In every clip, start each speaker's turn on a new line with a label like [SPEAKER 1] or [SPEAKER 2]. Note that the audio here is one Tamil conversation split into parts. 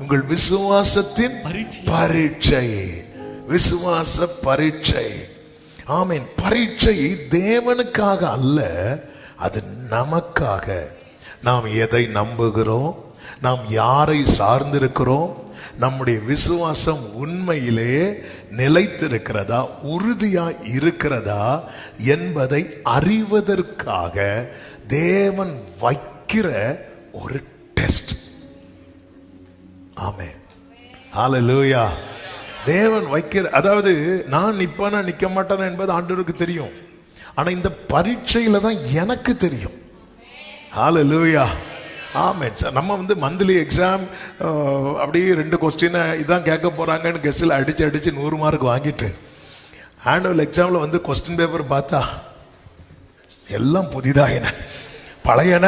[SPEAKER 1] உங்கள் விசுவாசத்தின் பரீட்சை. விசுவாச பரீட்சை. ஆமென். பரீட்சை தேவனுக்காக அல்ல, அது நமக்காக. நாம் எதை நம்புகிறோம், நாம் யாரை சார்ந்திருக்கிறோம், நம்முடைய விசுவாசம் உண்மையிலே நிலைத்திருக்கிறதா, உறுதியா இருக்கிறதா என்பதை அறிவதற்காக தேவன் வைக்கிற ஒரு டெஸ்ட். ஆமென். ஹல்லேலூயா. தேவன் வைக்கிற, அதாவது நான் நிப்பேனா நிக்க மாட்டேனா என்பது ஆண்டவருக்கு தெரியும். ஆனா இந்த பரீட்சையில தான் எனக்கு தெரியும். ஹல்லேலூயா. ஆமென். நம்ம மந்த்லி எக்ஸாம் அப்படியே 2 கொஸ்டின் இதான் கேட்க போறாங்கன்னு கெஸ்டில் அடிச்சு 100 மார்க் வாங்கிட்டு ஆனுவல் எக்ஸாம்ல கொஸ்டின் பேப்பர் பார்த்தா எல்லாம் புதிதாயின, பழையன,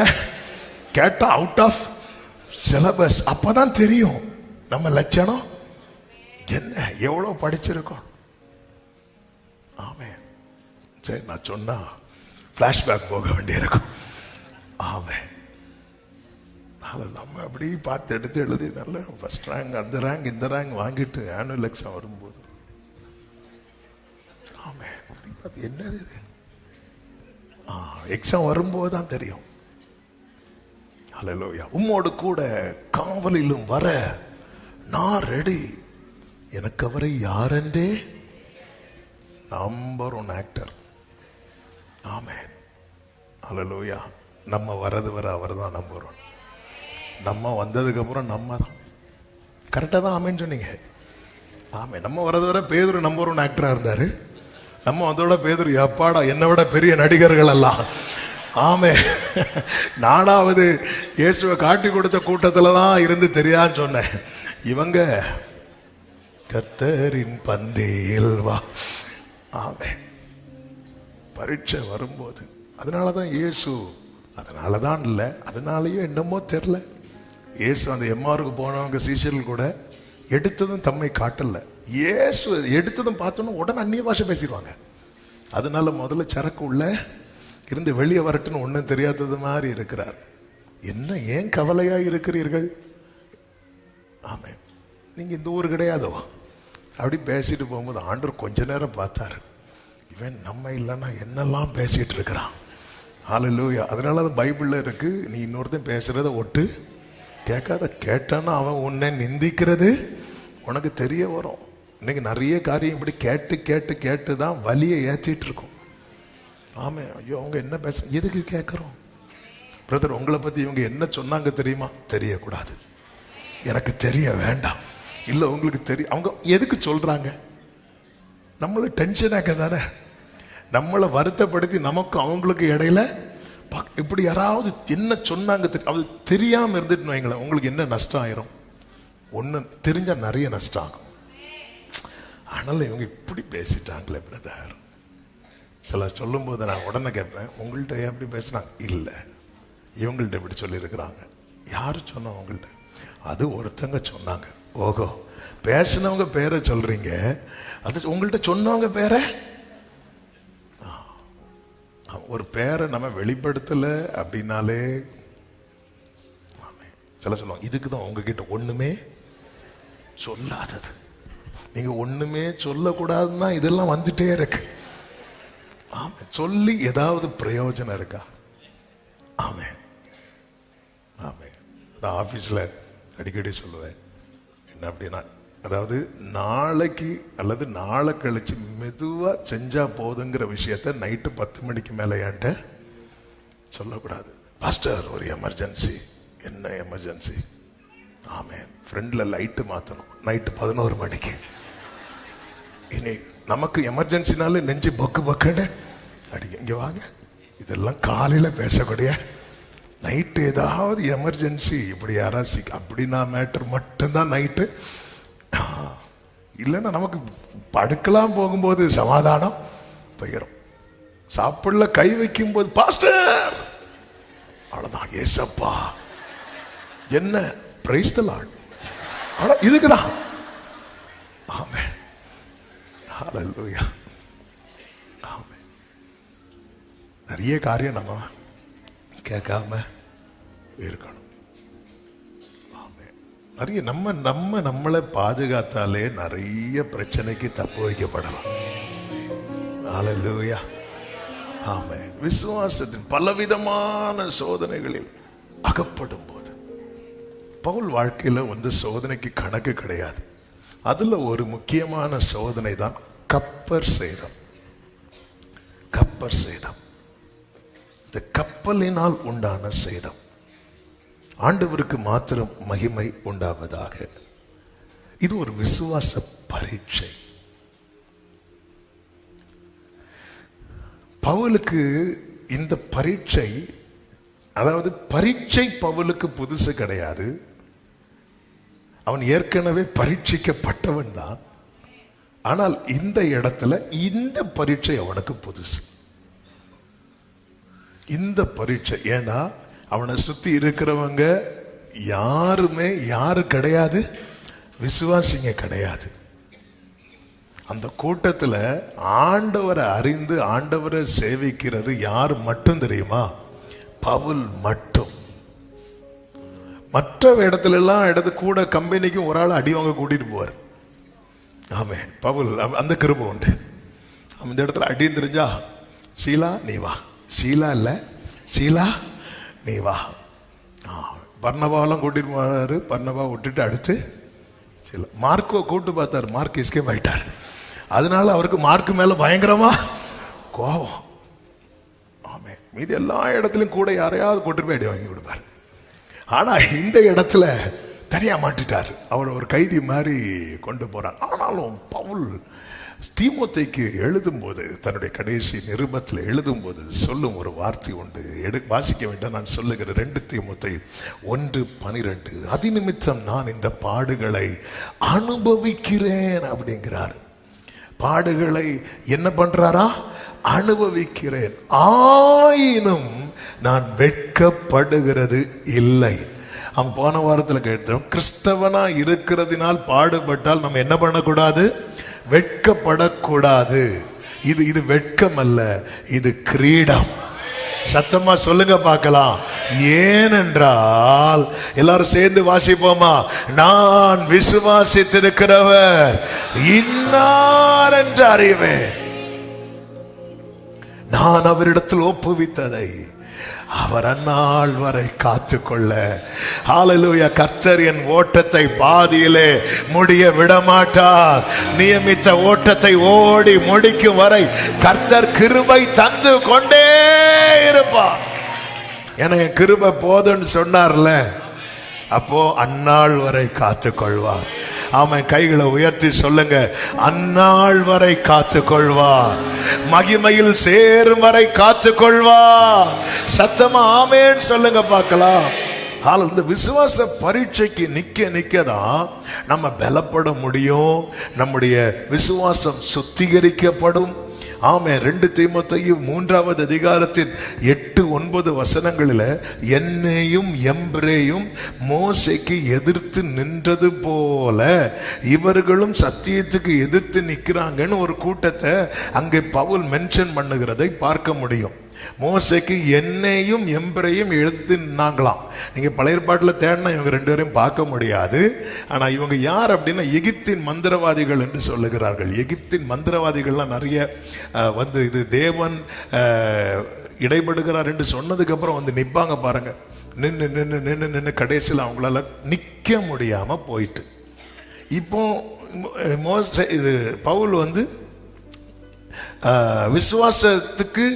[SPEAKER 1] கேட்டா அவுட் ஆஃப் சிலபஸ். அப்பதான் தெரியும் நம்ம லட்சணம் என்ன, எவ்வளவு படிச்சிருக்கோம். ஆமென். சரி, நான் சொன்னா பிளாஷ்பேக் போக வேண்டியிருக்கும். ஆமென். நம்ம அப்படி பார்த்து எடுத்து எழுதி நல்ல ஃபர்ஸ்ட் ரேங்க், அந்த ரேங்க், இந்த ரேங்க் வாங்கிட்டு ஆனுவல் எக்ஸாம் வரும்போது ஆமென் என்னது இது, எக்ஸாம் வரும்போது தான் தெரியும். ஹல்லேலூயா. உம்மோடு கூட காவலிலும் வர நான் ரெடி. எனக்கு அவரை யாரென்றே நம்பர் 1 ஆக்டர். ஆமென். ஹல்லேலூயா. நம்ம வரது வர அவர் தான் நம்பர் 1. நம்ம வந்ததுக்கு அப்புறம் நம்ம தான். கரெக்டாக தான் ஆமென் சொன்னீங்க. ஆமென். நம்ம வரது வர பேதுரு நம்பர் 1 ஆக்டரா இருந்தாரு. நம்ம அதோட பேதுரு எப்பாடா என்னை விட பெரிய நடிகர்கள் எல்லாம். ஆமென். நானாவது இயேசுவை காட்டி கொடுத்த கூட்டத்தில் தான் இருந்து தெரியான்னு சொன்னேன். இவங்க கர்த்தரின் பந்தியில் வா. ஆமென். பரீட்சை வரும்போது அதனாலதான் இயேசு, அதனாலதான் இல்லை, அதனாலயே என்னமோ தெரியல, இயேசு அந்த எம்மாருக்கு போனவங்க சீஷர்கள் கூட எடுத்ததும் தம்மை காட்டல. இயேசு எடுத்ததும் பார்த்தோன்னு உடனே அந்நிய பாஷை பேசிடுவாங்க. அதனால முதல்ல சரக்கு உள்ள இருந்து வெளியே வரட்டுன்னு ஒன்றும் தெரியாதது மாதிரி இருக்கிறார். என்ன ஏன் கவலையா இருக்கிறீர்கள்? ஆமென். நீங்க இந்த ஊர் கிடையாதோ? அப்படி பேசிட்டு போகும்போது ஆண்டவர் கொஞ்ச நேரம் பார்த்தாரு, இவன் நம்ம இல்லைன்னா என்னெல்லாம் பேசிட்டு இருக்கிறான். ஹல்லேலூயா. அதனால அது பைபிள்ல இருக்கு, நீ இன்னொருத்தன் பேசுறத ஒட்டு கேட்காத. கேட்டான்னா அவன் உன்னை நிந்திக்கிறது உனக்கு தெரிய வரும். இன்னைக்கு நிறைய காரியம் இப்படி கேட்டு கேட்டு கேட்டு தான் வலியை ஏற்றிட்டு இருக்கும். ஆமாம். ஐயோ அவங்க என்ன பேச, எதுக்கு கேட்குறோம்? பிரதர் உங்களை பற்றி இவங்க என்ன சொன்னாங்க தெரியுமா? தெரியக்கூடாது, எனக்கு தெரிய வேண்டாம். இல்லை உங்களுக்கு தெரியும், அவங்க எதுக்கு சொல்கிறாங்க? நம்மளை டென்ஷன் ஆக்க தானே, நம்மளை வருத்தப்படுத்தி நமக்கு அவங்களுக்கு இடையில இப்படி யாராவது என்ன சொன்னாங்க அது தெரியாமல் இருந்துட்டு வைங்களேன், உங்களுக்கு என்ன நஷ்டம் ஆயிரும்? ஒன்று தெரிஞ்சால் நிறைய நஷ்டம் ஆகும். ஆனால் இவங்க இப்படி பேசிட்டாங்களே பிரதர், சிலர் சொல்லும் போது நான் உடனே கேட்பேன், உங்கள்கிட்ட எப்படி பேசுனாங்க? இல்லை இவங்கள்ட்ட இப்படி சொல்லியிருக்கிறாங்க. யாரு சொன்னா உங்கள்கிட்ட? அது ஒருத்தங்க சொன்னாங்க. ஓகோ, பேசினவங்க பேரை சொல்றீங்க, அது உங்கள்கிட்ட சொன்னவங்க பேரை. ஒரு பேரை நம்ம வெளிப்படுத்தல அப்படின்னாலே சில சொல்லுவாங்க, இதுக்கு தான் உங்ககிட்ட ஒண்ணுமே சொல்லாதது. நீங்க ஒண்ணுமே சொல்லக்கூடாதுன்னா இதெல்லாம் வந்துட்டே இருக்கு. ஆமா, சொல்லி ஏதாவது பிரயோஜனம் இருக்கா? ஆமே ஆமே. நான் ஆஃபீஸில் அடிக்கடி சொல்லுவேன், என்ன அப்படின்னா, அதாவது நாளைக்கு அல்லது நாளை கழிச்சு மெதுவாக செஞ்சா போதுங்கிற விஷயத்த நைட்டு 10 மணிக்கு மேலே ஏன்ட்ட சொல்லக்கூடாது. பாஸ்டர் ஒரு எமர்ஜென்சி. என்ன எமர்ஜென்சி? ஆமேன், ஃப்ரெண்டில் லைட்டு மாற்றணும் நைட்டு 11 மணிக்கு. இனி நமக்கு எமர்ஜென்சினாலே நெஞ்சு பக்கு பக்குன்னு அடிக்க. இங்கே வாங்க, இதெல்லாம் காலையில் பேசக்கூடிய, நைட்டு ஏதாவது எமர்ஜென்சி இப்படி யாராவது அப்படின்னா மேட்டர் மட்டும்தான் நைட்டு. இல்லைன்னா நமக்கு படுக்கலாம் போகும்போது சமாதானம் போயிடும். சாப்பிடல கை வைக்கும் போது பாஸ்டர் அவ்வளவுதான், ஏசப்பா என்ன பிரைஸ் தி லார்ட், அவ்வளோ இதுக்குதான். ஆமென், ஹல்லேலூயா. ஆமென். நிறைய காரியம் நம்ம கேட்காம இருக்கணும். ஆமென். நிறைய நம்மளை பாதுகாத்தாலே நிறைய பிரச்சனைக்கு தப்பு வைக்கப்படலாம். ஹல்லேலூயா. ஆமென். விசுவாசத்தின் பலவிதமான சோதனைகளில் அகப்படும் போது பவுல் வாழ்க்கையில சோதனைக்கு கணக்கு கிடையாது. அதுல ஒரு முக்கியமான சோதனை தான் கப்பர் சேதம். கப்பர் சேதம், இந்த கப்பலினால் உண்டான சேதம். ஆண்டவருக்கு மாத்திரம் மகிமை உண்டாவதாக. இது ஒரு விசுவாச பரீட்சை. பவுலுக்கு இந்த பரீட்சை, அதாவது பரீட்சை பவுலுக்கு புதுசு கிடையாது. அவன் ஏற்கனவே பரீட்சிக்கப்பட்டவன் தான். ஆனால் இந்த இடத்துல இந்த பரீட்சை அவனுக்கு புதுசு. இந்த பரீட்சை ஏன்னா அவனை சுத்தி இருக்கிறவங்க யாருமே கிடையாது, விசுவாசிங்க கிடையாது. அந்த கூட்டத்தில் ஆண்டவரை அறிந்து ஆண்டவரை சேவிக்கிறது யார் மட்டும் தெரியுமா? பவுல் மட்டும். மற்ற இடத்துல எல்லாம் கூட கம்பெனிக்கு ஒரு ஆள் அடி வாங்க கூட்டிட்டு போவார். ஆமென். பவுல் அந்த கிருபை உண்டு. அந்த இடத்துல அடின்னு தெரிஞ்சா, ஷீலா நீ வா, ஷீலா இல்ல ஷீலா நீ வா. பர்னபாவெல்லாம் கூட்டிட்டு போறாரு. பர்னபா விட்டுட்டு அடுத்து மார்க்கோ கூட்டு பார்த்தாரு. மார்க் எஸ்கேப் ஆயிட்டார். அதனால அவருக்கு மார்க்கு மேல பயங்கரமா கோபம். ஆமென். மீதி எல்லா இடத்துலயும் கூட யாரையாவது கூட்டு போய் அடி வாங்கி கொடுப்பாரு. ஆனா இந்த இடத்துல தனியா மாட்டிட்டார். அவர் ஒரு கைதி மாதிரி கொண்டு போறார். ஆனாலும் பவுல் தீமோத்தேயுக்கு எழுதும்போது, தன்னுடைய கடைசி நிருபத்தில் எழுதும்போது சொல்லும் ஒரு வார்த்தை உண்டு. வாசிக்க வேண்டாம், நான் சொல்லுகிறேன். 2 தீமோத்தேயு 1:12, அதிநிமித்தம் நான் இந்த பாடுகளை அனுபவிக்கிறேன் அப்படிங்கிறார். பாடுகளை என்ன பண்றாரா? அனுபவிக்கிறேன், ஆயினும் நான் வெட்கப்படுகிறது இல்லை. அவன் போன வாரத்தில் கேட்டோம், கிறிஸ்தவனா இருக்கிறதினால் பாடுபட்டால் நம்ம என்ன பண்ணக்கூடாது? வெட்கப்படக்கூடாது. இது வெட்கம் அல்ல, இது கிரீடம். சத்தமா சொல்லுங்க பார்க்கலாம். ஏனென்றால் எல்லாரும் சேர்ந்து வாசிப்போமா? நான் விசுவாசித்திருக்கிறவர் இன்னார் என்று அறிவேன். நான் அவரிடத்தில் ஒப்புவித்ததை அவர் அந்நாள் வரை காத்துக்கொள்ள. ஹல்லேலூயா. கர்த்தர் என் ஓட்டத்தை பாதியிலே முடிய விடமாட்டார். நியமித்த ஓட்டத்தை ஓடி முடிக்கும் வரை கர்த்தர் கிருபை தந்து கொண்டே இருப்பார். எனக்கு கிருபை போதுன்னு சொன்னார்ல, அப்போ அந்நாள் வரை காத்துக்கொள்வார். ஆமென். கைகளை உயர்த்தி சொல்லுங்க, அந்நாள் வரை காத்துக்கொள்வார். மகிமையில் சேரும் வரை காத்துக்கொள்வார். சத்தமா ஆமென் சொல்லுங்க பார்க்கலாம். இந்த விசுவாச பரீட்சைக்கு நிக்கதான் நம்ம பலப்பட முடியும். நம்முடைய விசுவாசம் சுத்திகரிக்கப்படும். ஆமே. 2 தீமோத்தேயு 3வது அதிகாரத்தின் 8-9 வசனங்களில் என்னையும் எம்பிரேயும் மோசேக்கு எதிர்த்து நின்றது போல இவர்களும் சத்தியத்துக்கு எதிர்த்து நிற்கிறாங்கன்னு ஒரு கூட்டத்தை அங்கே பவுல் மென்ஷன் பண்ணுகிறதை பார்க்க முடியும். மோசேக்கு என்னையும் எம்பிரேயும் எழுத்து நின்னாங்களாம். நீங்க பழைய ஏற்பாட்டில் தேடினா இவங்க 2 பேரையும் பார்க்க முடியாது. ஆனா இவங்க யார் அப்படின்னா எகிப்தின் மந்திரவாதிகள் என்று சொல்லுகிறார்கள். எகிப்தின் மந்திரவாதிகள்லாம் நிறைய இது தேவன் இடைபடுகிறார் என்று சொன்னதுக்கு அப்புறம் நிற்பாங்க பாருங்க. நின்று நின்று நின்று நின்று கடைசியில் அவங்களால நிற்க முடியாம போயிட்டு, இப்போ பவுல் விசுவாசத்துக்கு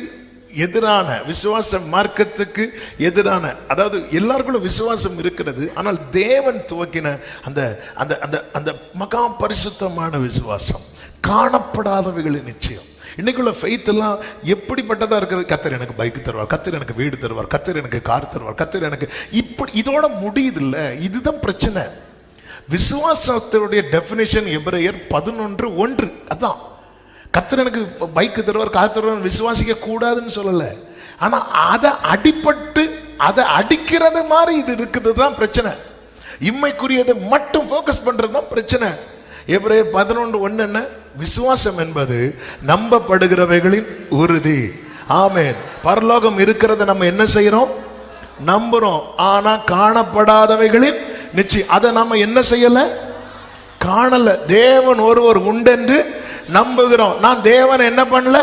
[SPEAKER 1] எதிரான, விசுவாச மார்க்கத்துக்கு எதிரான, அதாவது எல்லாருக்குள்ள விசுவாசம் இருக்கிறது, ஆனால் தேவன் துவக்கின அந்த அந்த அந்த அந்த மகா பரிசுத்தமான விசுவாசம், காணப்படாதவைகளின் நிச்சயம். இன்னைக்குள்ள ஃபெய்த் எல்லாம் எப்படிப்பட்டதா இருக்குது? கர்த்தர் எனக்கு பைக் தருவார், கர்த்தர் எனக்கு வீடு தருவார், கர்த்தர் எனக்கு கார் தருவார், கர்த்தர் எனக்கு இப்படி, இதோட முடியுது இல்ல. இதுதான் பிரச்சனை. விசுவாசத்துடைய டெபினிஷன் எபிரேயர் 11:1. அதான் கர்த்தர் எனக்கு பைக் தருவார், கார் தருவார் விசுவாசிக்க கூடாதுன்னு சொல்லல. ஆனா அதை அடிபட்டு அதை அடிக்கிறது மாதிரி இது இருக்குது தான் பிரச்சனை. இம்மைக்குரியதை மட்டும் ஃபோக்கஸ் பண்றது தான் பிரச்சனை. எபிரேயர் 11:1 என்ன? விசுவாசம் என்பது நம்பப்படுகிறவைகளின் உறுதி. ஆமென். பரலோகம் இருக்கிறத நம்ம என்ன செய்யறோம்? நம்புறோம். ஆனா காணப்படாதவைகளின் நிச்சயம். அதை நாம என்ன செய்யல? காணல. தேவன் ஒருவர் உண்டென்று நம்புகிறோம். நான் தேவனை என்ன பண்ணல?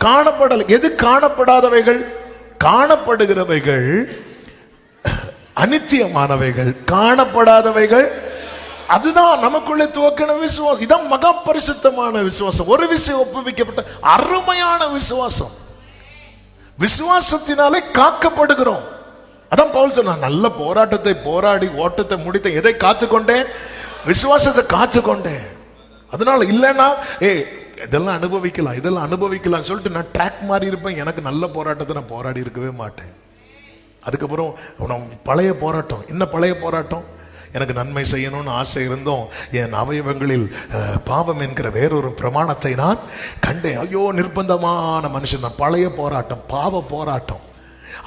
[SPEAKER 1] காணப்படல. எது காணப்படாதவைகள்? காணப்படுகிறவைகள் அநித்தியமானவைகள், காணப்படாதவைகள் அதுதான் நமக்குள்ளே துவக்கின விசுவாசம். இதான் மகா பரிசுத்தமான விசுவாசம். ஒரு விஷயம் ஒப்புவிக்கப்பட்ட அருமையான விசுவாசம். விசுவாசத்தினாலே காக்கப்படுகிறோம். அதான் பவுல் சொன்னார், நல்ல போராட்டத்தை போராடி ஓட்டத்தை முடித்த. எதை காத்துக்கொண்டேன்? விசுவாசத்தை காத்துக்கொண்டேன். அதனால இல்லைன்னா இதெல்லாம் அனுபவிக்கலாம், இதெல்லாம் அனுபவிக்கலாம் சொல்லிட்டு நான் ட்ராக் மாறி இருப்பேன். எனக்கு நல்ல போராட்டத்தை நான் போராடி இருக்கவே மாட்டேன். அதுக்கப்புறம் பழைய போராட்டம். என்ன பழைய போராட்டம்? எனக்கு நன்மை செய்யணும்னு ஆசை இருந்தோம், என் அவயவங்களில் பாவம் என்கிற வேறொரு பிரமாணத்தை நான் கண்டேன். ஐயோ, நிர்பந்தமான மனுஷன் நான். பழைய போராட்டம், பாவ போராட்டம்.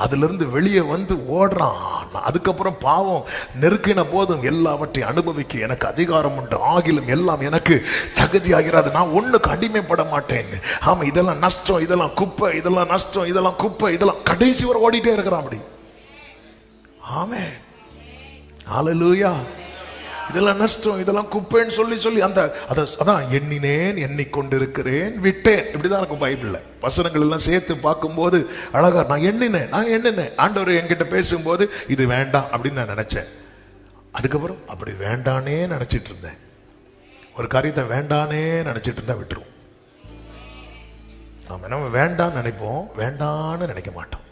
[SPEAKER 1] அதிலிருந்து வெளியே வந்து ஓடுறான். அதுக்கப்புறம் பாவம் நெருக்கின போதும் எல்லாவற்றையும் அனுபவிக்க எனக்கு அதிகாரம் உண்டு, ஆகிலும் எல்லாம் எனக்கு தகுதியாகிறது, நான் ஒண்ணுக்கு அடிமைப்பட மாட்டேன். ஆமா, இதெல்லாம் நஷ்டம், இதெல்லாம் குப்பை, இதெல்லாம் நஷ்டம், இதெல்லாம் குப்பை, இதெல்லாம் கடைசி வரை ஓடிட்டே இருக்கிறான் அப்படி. ஆமென், ஹல்லேலூயா. இதெல்லாம் நஷ்டம், இதெல்லாம் குப்பைன்னு சொல்லி சொல்லி அதான் எண்ணினேன், எண்ணிக்கொண்டிருக்கிறேன், விட்டேன். இப்படிதான் இருக்கும் பைபிள்ல. வசனங்கள் எல்லாம் சேர்த்து பார்க்கும்போது அழகா நான் எண்ணினேன். ஆண்டவர் என்கிட்ட பேசும்போது இது வேண்டாம் அப்படின்னு நான் நினைச்சேன். அதுக்கப்புறம் அப்படி வேண்டானே நினைச்சிட்டு இருந்தேன். ஒரு காரியத்தை வேண்டானே நினைச்சிட்டு இருந்தா விட்டுருவோம். நம்ம வேண்டாம் நினைப்போம், வேண்டான்னு நினைக்க மாட்டோம்.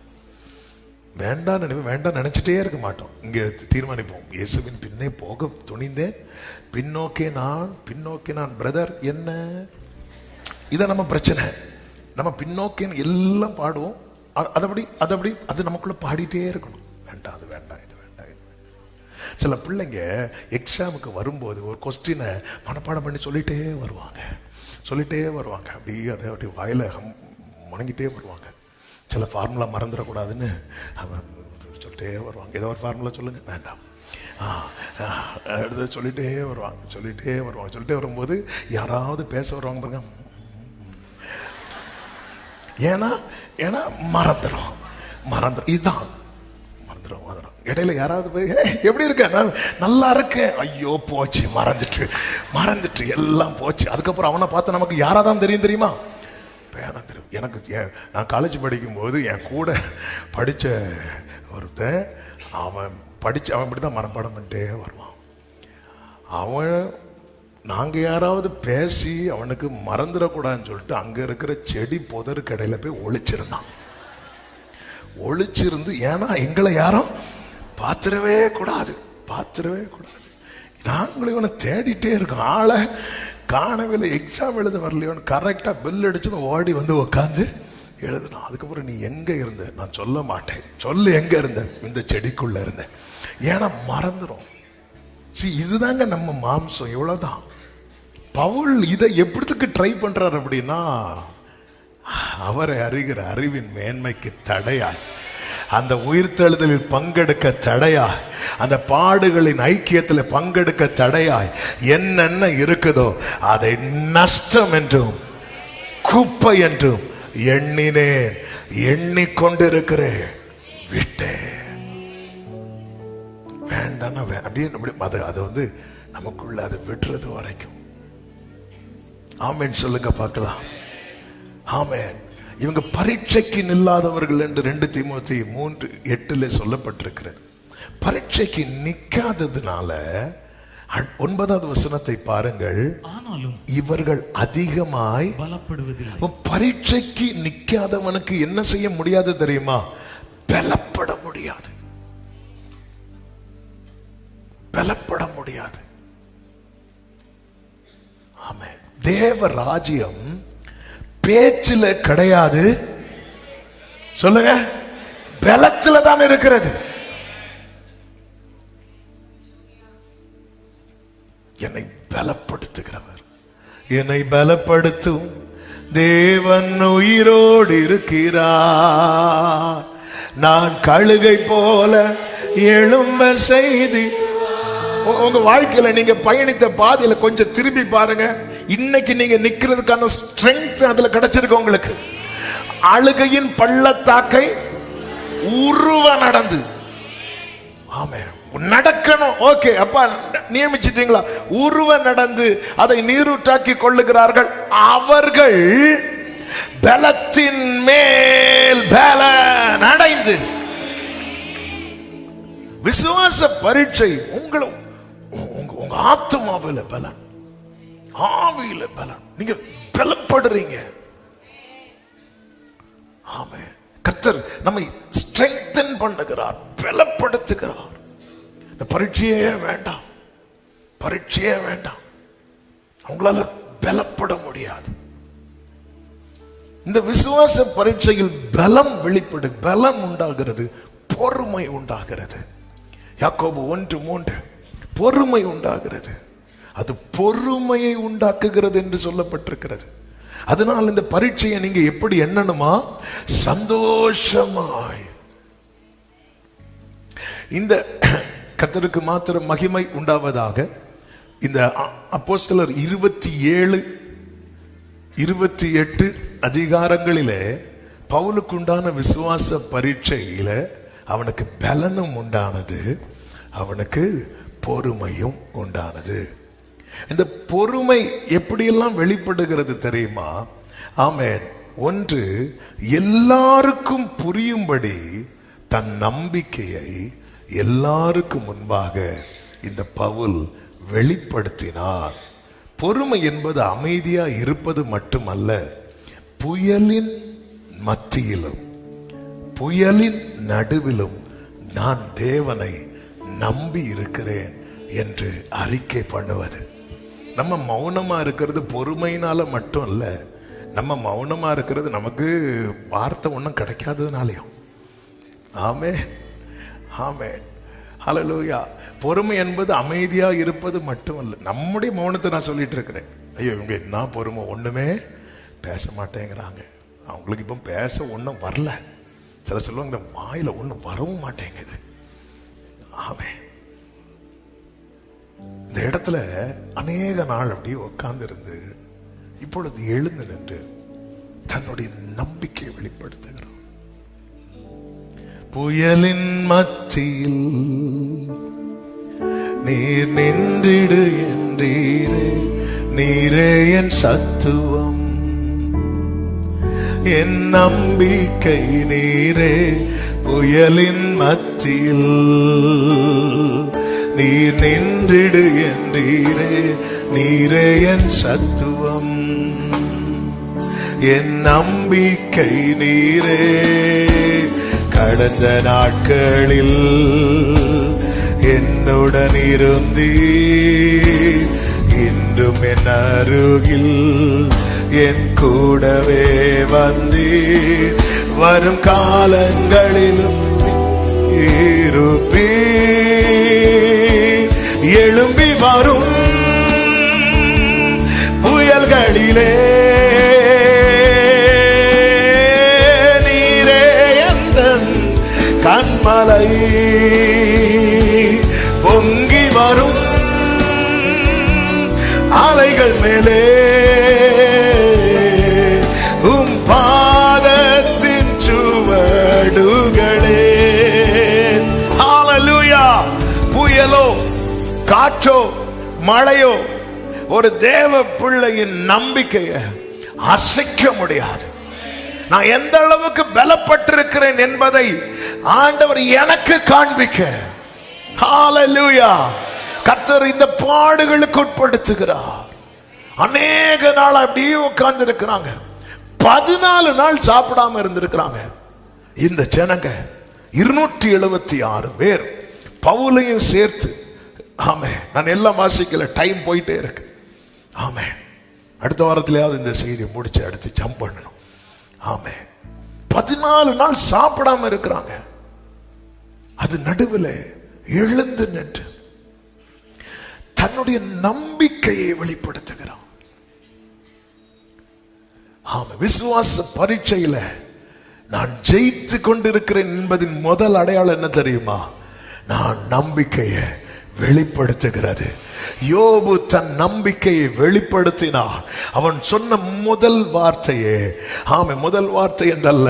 [SPEAKER 1] வேண்டாம் நினைப்போம், வேண்டாம் நினைச்சிட்டே இருக்க மாட்டோம். இங்கே தீர்மானிப்போம், இயேசுவின் பின்னே போக துணிந்தேன், பின்னோக்கே நான் பிரதர் என்ன. இதான் நம்ம பிரச்சனை. நம்ம பின்னோக்கேன்னு எல்லாம் பாடுவோம். அது நமக்குள்ள பாடிட்டே இருக்கணும். வேண்டாம், அது வேண்டாம், இது வேண்டாம், இது வேண்டாம். சில பிள்ளைங்க எக்ஸாமுக்கு வரும்போது ஒரு கொஸ்டினை மனப்பாடம் பண்ணி சொல்லிட்டே வருவாங்க. அப்படியே அதை அப்படி வாயில முணங்கிட்டே வருவாங்க. சில ஃபார்முலா மறந்துடக்கூடாதுன்னு சொல்லிட்டே வருவாங்க. ஏதோ ஒரு ஃபார்முலா சொல்லுங்க, வேண்டாம், அடுத்து சொல்லிட்டே வருவாங்க. வரும்போது யாராவது பேச வருவாங்க பாருங்க. ஏன்னா மறந்துடும். இதுதான் மறந்துடும். இடையில யாராவது போய் எப்படி இருக்க? நல்லா இருக்கேன். ஐயோ போச்சு, மறந்துட்டு எல்லாம் போச்சு. அதுக்கப்புறம் அவனை பார்த்து நமக்கு யாராதான் தெரியுமா? பேதான் தெரியும். எனக்கு நான் காலேஜ் படிக்கும்போது என் கூட படித்த ஒருத்தன், அவன் இப்படிதான் மனப்பாடம் பண்ணிட்டே வருவான். நாங்கள் யாராவது பேசி அவனுக்கு மறந்துடக்கூடாதுன்னு சொல்லிட்டு அங்கே இருக்கிற செடி புதரு கடையில போய் ஒளிச்சிருந்து, ஏன்னா எங்களை யாரும் பார்த்துடவே கூடாது. நாங்களும் இவனை தேடிட்டே இருக்கோம். ஆளை காணவில்லை, எக்ஸாம் எழுத வரலையோன்னு கரெக்டாக பெல் அடிச்சதும் ஓடி வந்து உட்காந்து எழுதுனான். அதுக்கப்புறம் நீ எங்கே இருந்த? நான் சொல்ல மாட்டேன். சொல்லு எங்கே இருந்த? இந்த செடிக்குள்ள இருந்தேன். ஏன்னா மறந்துடும். இதுதாங்க நம்ம மாம்சம். இவ்வளவுதான். பவுல் இதை எப்படித்துக்கு ட்ரை பண்றாரு அப்படின்னா, அவரை அறிகிற அறிவின் மேன்மைக்கு தடையாய், அந்த உயிர்த்தெழுதலில் பங்கெடுக்க தடையாய், அந்த பாடுகளின் ஐக்கியத்தில் பங்கெடுக்க தடையாய் என்னென்ன இருக்குதோ அதை நஷ்டம் என்றும் குப்பை என்றும் எண்ணினேன், எண்ணிக்கொண்டிருக்கிறேன், விட்டேன். வேண்டாம் அப்படியே அது வந்து நமக்குள்ள அதை விடுறது வரைக்கும். ஆமென் சொல்லுங்க பார்க்கலாம். ஆமென். இவங்க பரீட்சைக்கு நில்லாதவர்கள் என்று 2 தீமோத்தேயு 3:8 சொல்லப்பட்டிருக்கிறது. பரீட்சைக்கு நிக்காததுனால 9வது வசனத்தை பாருங்கள். ஆனாலும் இவர்கள் அதிகமாய் பலப்படுவதில்லை. பரீட்சைக்கு நிக்காதவனுக்கு என்ன செய்ய முடியாது தெரியுமா? பலப்பட முடியாது. ஆமென். தேவ ராஜ்யம் பேச்சில கிடையாது, சொல்லுங்க, பலத்துல தான் இருக்கிறது. என்னை பலப்படுத்துகிறவர், என்னை பலப்படுத்தும் தேவன் உயிரோடு இருக்கிறார். நான் கழுகை போல எழும்ப செய்து. உங்க வாழ்க்கையில நீங்க பயணித்த பாதையில கொஞ்சம் திரும்பி பாருங்க. இன்னைக்கு நீங்க நிக்கிறதுக்கான ஸ்ட்ரெங்த் அதுல கிடைச்சிருக்கு உங்களுக்கு. அழுகையின் பள்ளத்தாக்கை உருவ நடந்து, ஆமென், நடக்கணும். ஓகே, அப்பா நியமிச்சிட்டீங்களா? உருவ நடந்து அதை நீரூற்றாக்கி கொள்ளுகிறார்கள். அவர்கள் பலத்தின் மேல் பலன் அடைந்து. விசுவாச பரீட்சை உங்களும் உங்க ஆத்மாவில பலன், ஆவியில பலன். நீங்க பலப்படுறீங்க. ஆமென். கர்த்தர் நம்மை ஸ்ட்ரெங்தன் பண்ணுகிறார், பலப்படுத்துகிறார். இந்த பரீட்சையே வேண்டாம், பரீட்சையே வேண்டாம். அவங்களால பலப்பட முடியாது. இந்த விசுவாச பரீட்சையில் பலம் வெளிப்படு, பலம் உண்டாகிறது, பொறுமை உண்டாகிறது. யாக்கோபு 1:3 பொறுமை உண்டாகிறது. அது பொறுமையை உண்டாக்குகிறது என்று சொல்லப்பட்டிருக்கிறது. அதனால் இந்த பரீட்சையை நீங்க எப்படி எண்ணணுமா? சந்தோஷமாய். இந்த கர்த்தருக்கு மாத்திரம் மகிமை உண்டாவதாக. இந்த அப்போஸ்தலர் 27-28 அதிகாரங்களிலே பவுலுக்கு உண்டான விசுவாச பரீட்சையில அவனுக்கு பலனும் உண்டானது, அவனுக்கு பொறுமையும் உண்டானது. இந்த பொறுமை எப்படியெல்லாம் வெளிப்படுகிறது தெரியுமா? ஆமென். ஒன்று, எல்லாருக்கும் புரியும்படி தன் நம்பிக்கையை எல்லாருக்கும் முன்பாக இந்த பவுல் வெளிப்படுத்தினார். பொறுமை என்பது அமைதியா இருப்பது மட்டுமல்ல, புயலின் மத்தியிலும் புயலின் நடுவிலும் நான் தேவனை நம்பி இருக்கிறேன் என்று அறிக்கை பண்ணுவது. நம்ம மௌனமா இருக்கிறது பொறுமையினால மட்டும் இல்ல, நம்ம மௌனமா இருக்கிறது நமக்கு வார்த்தை ஒன்றும் கிடைக்காததுனாலையும். ஆமே ஆமே ஹல்லேலூயா. பொறுமை என்பது அமைதியா இருப்பது மட்டுமல்ல. நம்முடைய மௌனத்தை நான் சொல்லிட்டு இருக்கிறேன். ஐயோ, இவங்க என்ன பொறுமை, ஒண்ணுமே பேச மாட்டேங்கிறாங்க. அவங்களுக்கு இப்போ பேச ஒன்றும் வரல. சில சொல்லுவாங்க வாயில ஒன்றும் வரவும் மாட்டேங்குது. ஆமே. இந்த இடத்துல அநேக நாள் அப்படி உட்கார்ந்து இருந்து இப்பொழுது எழுந்து நின்று தன்னுடைய நம்பிக்கையை வெளிப்படுத்துகிறார். புயலின் மத்தியில் நீர் நின்றிடு என்றீரே, நீரே என் சத்துவம், என் நம்பிக்கை நீரே. புயலின் மத்தியில் நீர் நின்றிடு என்றீரே, நீரே என் சத்துவம், என் நம்பிக்கை நீரே. கடந்த நாட்களில் என்னுடன் இருந்தீ, இன்றும் என் அருகில் என் கூடவே வந்தீர். வரும் காலங்களிலும் இருப்பீர். எழும்பி வரும் புயல்களிலே நீரே எந்தன் கண்மலை. பொங்கி வரும் அலைகள் மேலே உம் பாதத்தின் சுவடுகளே. ஹல்லேலூயா. புயலோ காற்றோ மழையோ ஒரு தேவ பிள்ளையின் நம்பிக்கையை அசைக்க முடியாது. நான் எந்த அளவுக்கு பலப்பட்டிருக்கிறேன் என்பதை ஆண்டவர் எனக்கு காண்பிக்க. ஹல்லேலூயா. கர்த்தர் இந்த பாடுகளுக்கு உட்படுத்துகிறார். அநேக நாள் அப்படியே உட்கார்ந்து இருக்கிறாங்க. 14 நாள் சாப்பிடாம இருந்திருக்கிறாங்க இந்த ஜனங்க. 276 பேர், பவுலையும் சேர்த்து. ஆமே. நான் எல்லாம் வாசிக்கல, டைம் போயிட்டே இருக்கு. ஆமே. அடுத்த வாரத்திலேயாவது இந்த செய்தியை முடிச்சு அடுத்து ஜம்ப் பண்ணணும். ஆமே. 14 நாள் சாப்பிடாம இருக்கிறாங்க. அது நடுவில் எழுந்து நின்று தன்னுடைய நம்பிக்கையை வெளிப்படுத்துகிறான். ஆமா. விசுவாச பரீட்சையில நான் ஜெயித்து கொண்டிருக்கிறேன் என்பதின் முதல் அடையாளம் என்ன தெரியுமா? நான் நம்பிக்கையை வெளிப்படுத்துகிறது. யோபு தன் நம்பிக்கையை வெளிப்படுத்தினான். அவன் சொன்ன முதல் வார்த்தையே, ஆமே, முதல் வார்த்தை என்றல்ல,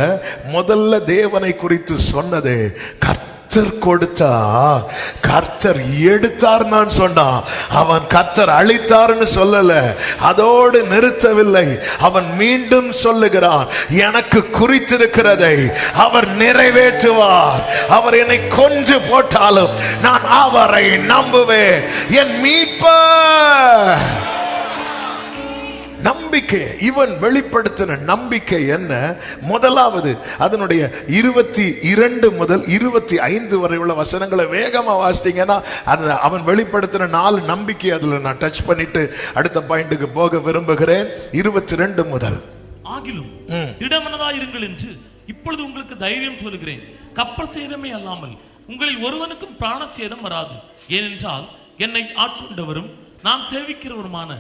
[SPEAKER 1] முதல்ல தேவனை குறித்து சொன்னதே, கர்த்தர் கர்த்தர் கொடுத்தார், கர்த்தர் எடுத்தார் நான் சொன்னான். அவன் கர்த்தர் அளித்தார்னு சொல்லல, அதோடு நிறுத்தவில்லை. அவன் மீண்டும் சொல்லுகிறான், எனக்கு குறித்திருக்கிறதை அவர் நிறைவேற்றுவார். அவர் என்னை கொன்று போட்டாலும் நான் அவரை நம்புவேன். என் மீட்பர். நம்பிக்கை, இவன் வெளிப்படுத்தின நம்பிக்கை என்ன? முதலாவது அதனுடைய 22 முதல் 25 வரை உள்ள வசனங்களை வேகமா வாசித்தீங்கன்னா அவன் வெளிப்படுத்தின 4 நம்பிக்கை அதுல நான் டச் பண்ணிட்டு அடுத்த பாயிண்ட்டுக்கு போக விரும்புகிறேன். 22 முதல்.
[SPEAKER 2] ஆகிலும் திடமனதாயிருங்கள் என்று இப்பொழுது உங்களுக்கு தைரியம் சொல்லுகிறேன். கப்பல் சேதமே அல்லாமல் உங்களில் ஒருவனுக்கும் பிராணச்சேதம் வராது. ஏனென்றால் என்னை ஆட்கொண்டவரும் நான் சேவிக்கிறவருமான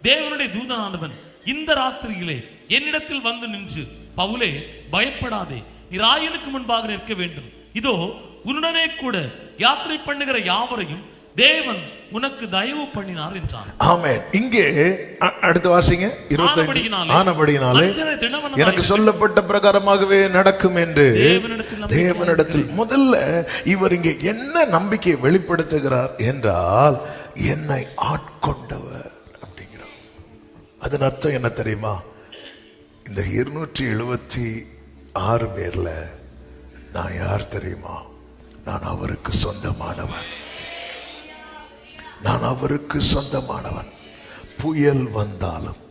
[SPEAKER 2] தேவனுடைய தூதனானவன் இந்த ராத்திரியிலே என்னிடத்தில் வந்து நின்று, பவுலே பயப்படாதே, நீ ராயனுக்கு முன்பாக நிற்க வேண்டும். இதோ உன்னுடனே கூட யாத்திரை பண்ணுகிற யாவரையும் தேவன் உனக்கு தயவு பண்ணினார் என்றான்.
[SPEAKER 1] ஆமென். இங்கே அடுத்து வாசிங்க. 25. ஆனபடியினாலே எனக்கு சொல்லப்பட்ட பிரகாரமாகவே நடக்கும் என்று தேவனிடத்தில். முதல்ல இவர் இங்கே என்ன நம்பிக்கையை வெளிப்படுத்துகிறார் என்றால், என்னை ஆட்கொண்டவர். அதன் அர்த்தம் என்ன தெரியுமா? இந்த 276 பேர்ல நான் யார் தெரியுமா? நான் அவருக்கு சொந்தமானவன். நான் அவருக்கு சொந்தமானவன். புயல் வந்தாலும்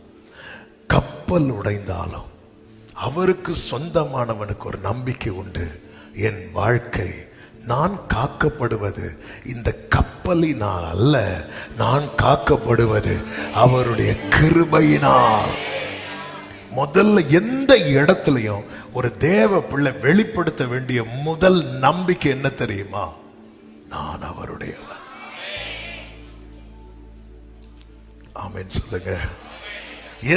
[SPEAKER 1] கப்பல் உடைந்தாலும் அவருக்கு சொந்தமானவனுக்கு ஒரு நம்பிக்கை உண்டு. என் வாழ்க்கை, நான் காக்கப்படுவது இந்த கப்பலினால் அல்ல, நான் காக்கப்படுவது அவருடைய கிருபையினால். முதல்ல எந்த இடத்துலயும் ஒரு தேவ பிள்ளை வெளிப்படுத்த வேண்டிய முதல் நம்பிக்கை என்ன தெரியுமா? நான் அவருடையவன். ஆமென் சொல்லுங்க.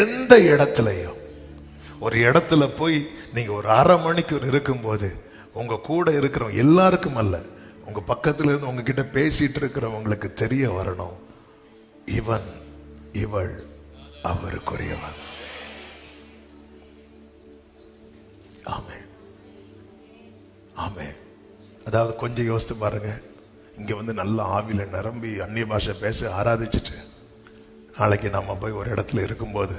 [SPEAKER 1] எந்த இடத்துலயும், ஒரு இடத்துல போய் நீங்க ஒரு அரை மணிக்கு இருக்கும்போது உங்க கூட இருக்கிறவங்க எல்லாருக்கும் அல்ல, உங்க பக்கத்துல இருந்து உங்ககிட்ட பேசிட்டு இருக்கிறவங்களுக்கு தெரிய வரணும், இவன் இவள் அவருக்குரியவன். ஆமென், ஆமென். அதாவது கொஞ்சம் யோசித்து பாருங்க. இங்க வந்து நல்ல ஆவில நிரம்பி அந்நிய பாஷை பேச ஆராதிச்சுட்டு நாளைக்கு நம்ம போய் ஒரு இடத்துல இருக்கும்போது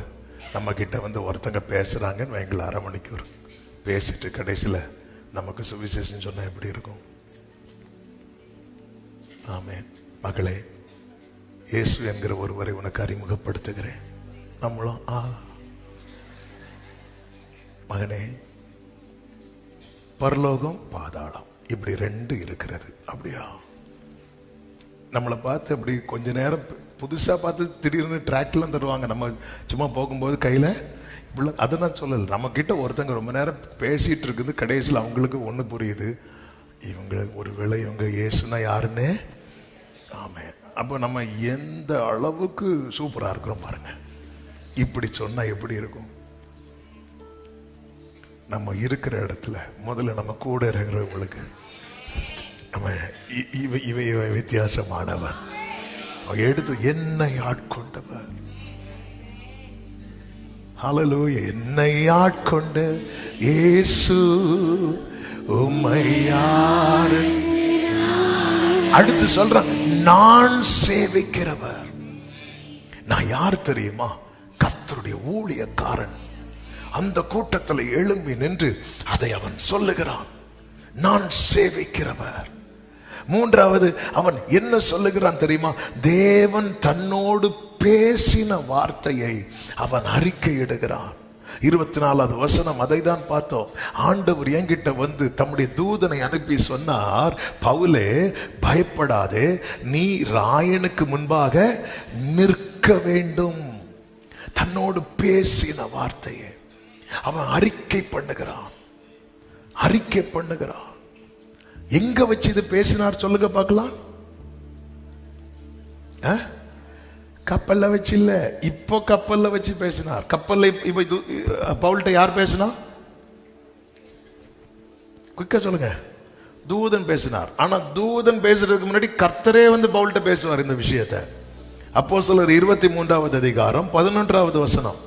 [SPEAKER 1] நம்ம கிட்ட வந்து ஒருத்தங்க பேசுறாங்கன்னு வைங்கள, அரை மணிக்கூர் பேசிட்டு கடைசியில் நமக்கு சுவிசேஷம் சொன்னா எப்படி இருக்கும்? ஆமென். மகளே, இயேசு என்கிற ஒருவரை உனக்கு அறிமுகப்படுத்துகிறேன். நம்மளும் மகனே, பரலோகம் பாதாளம் இப்படி 2 இருக்கிறது. அப்படியா? நம்மளை பார்த்து அப்படி கொஞ்ச நேரம் புதுசா பார்த்து திடீர்னு டிராக்ட்ல தருவாங்க. நம்ம சும்மா போகும்போது கையில இப்படி. அதை நான் சொல்லலை. நம்ம கிட்ட ஒருத்தங்க ரொம்ப நேரம் பேசிட்டு இருக்குது, கடைசியில் அவங்களுக்கு ஒண்ணு புரியுது, இவங்க ஒருவேளை இவங்க இயேசுனா யாருன்னு. ஆமே. அப்போ நம்ம எந்த அளவுக்கு சூப்பரா இருக்கிறோம் பாருங்க. இப்படி சொன்னா எப்படி இருக்கும்? நம்ம இருக்கிற இடத்துல முதல்ல நம்ம கூட இருக்கிறவங்களுக்கு நம்ம இவ வித்தியாசமானவன், எடுத்து என்னை ஆட்கொண்டவர். ஹல்லேலூயா. என்னை ஆட்கொண்ட இயேசு உம்மை யார். அடுத்து சொல்றான், நான் சேவிக்கிறவர். நான் யார் தெரியுமா? கர்த்தருடைய ஊழியக்காரன். அந்த கூட்டத்தில் எழும்பி நின்று அதை அவன் சொல்லுகிறான், நான் சேவிக்கிறவர். மூன்றாவது அவன் என்ன சொல்லுகிறான் தெரியுமா? தேவன் தன்னோடு பேசின வார்த்தையை அவன் அறிக்கையிடுகிறான். 24வது வசனம் அதை தான் பார்த்தோம். ஆண்டவர் என்கிட்ட வந்து தம்முடைய தூதனை அனுப்பி சொன்னார், பவுலே பயப்படாதே, நீ ராயனுக்கு முன்பாக நிற்க வேண்டும். தன்னோடு பேசின வார்த்தையை அவன் அறிக்கை பண்ணுகிறான். அறிக்கை பண்ணுகிறான். எங்க வச்சு இது பேசினார் சொல்லுங்க பார்க்கலாம். கப்பல்ல வச்சு இல்ல, இப்போ கப்பல்ல வச்சு பேசினார். கப்பல்ல இப்ப பவுல்ட்ட யார் பேசினா? குயிக்கா சொல்லுங்க. தூதன் பேசினார். ஆனா தூதன் பேசுறதுக்கு முன்னாடி கர்த்தரே வந்து பவுல்ட்ட பேசுவார் இந்த விஷயத்தை. அப்போஸ்தலர் 23வது அதிகாரம் 11வது வசனம்.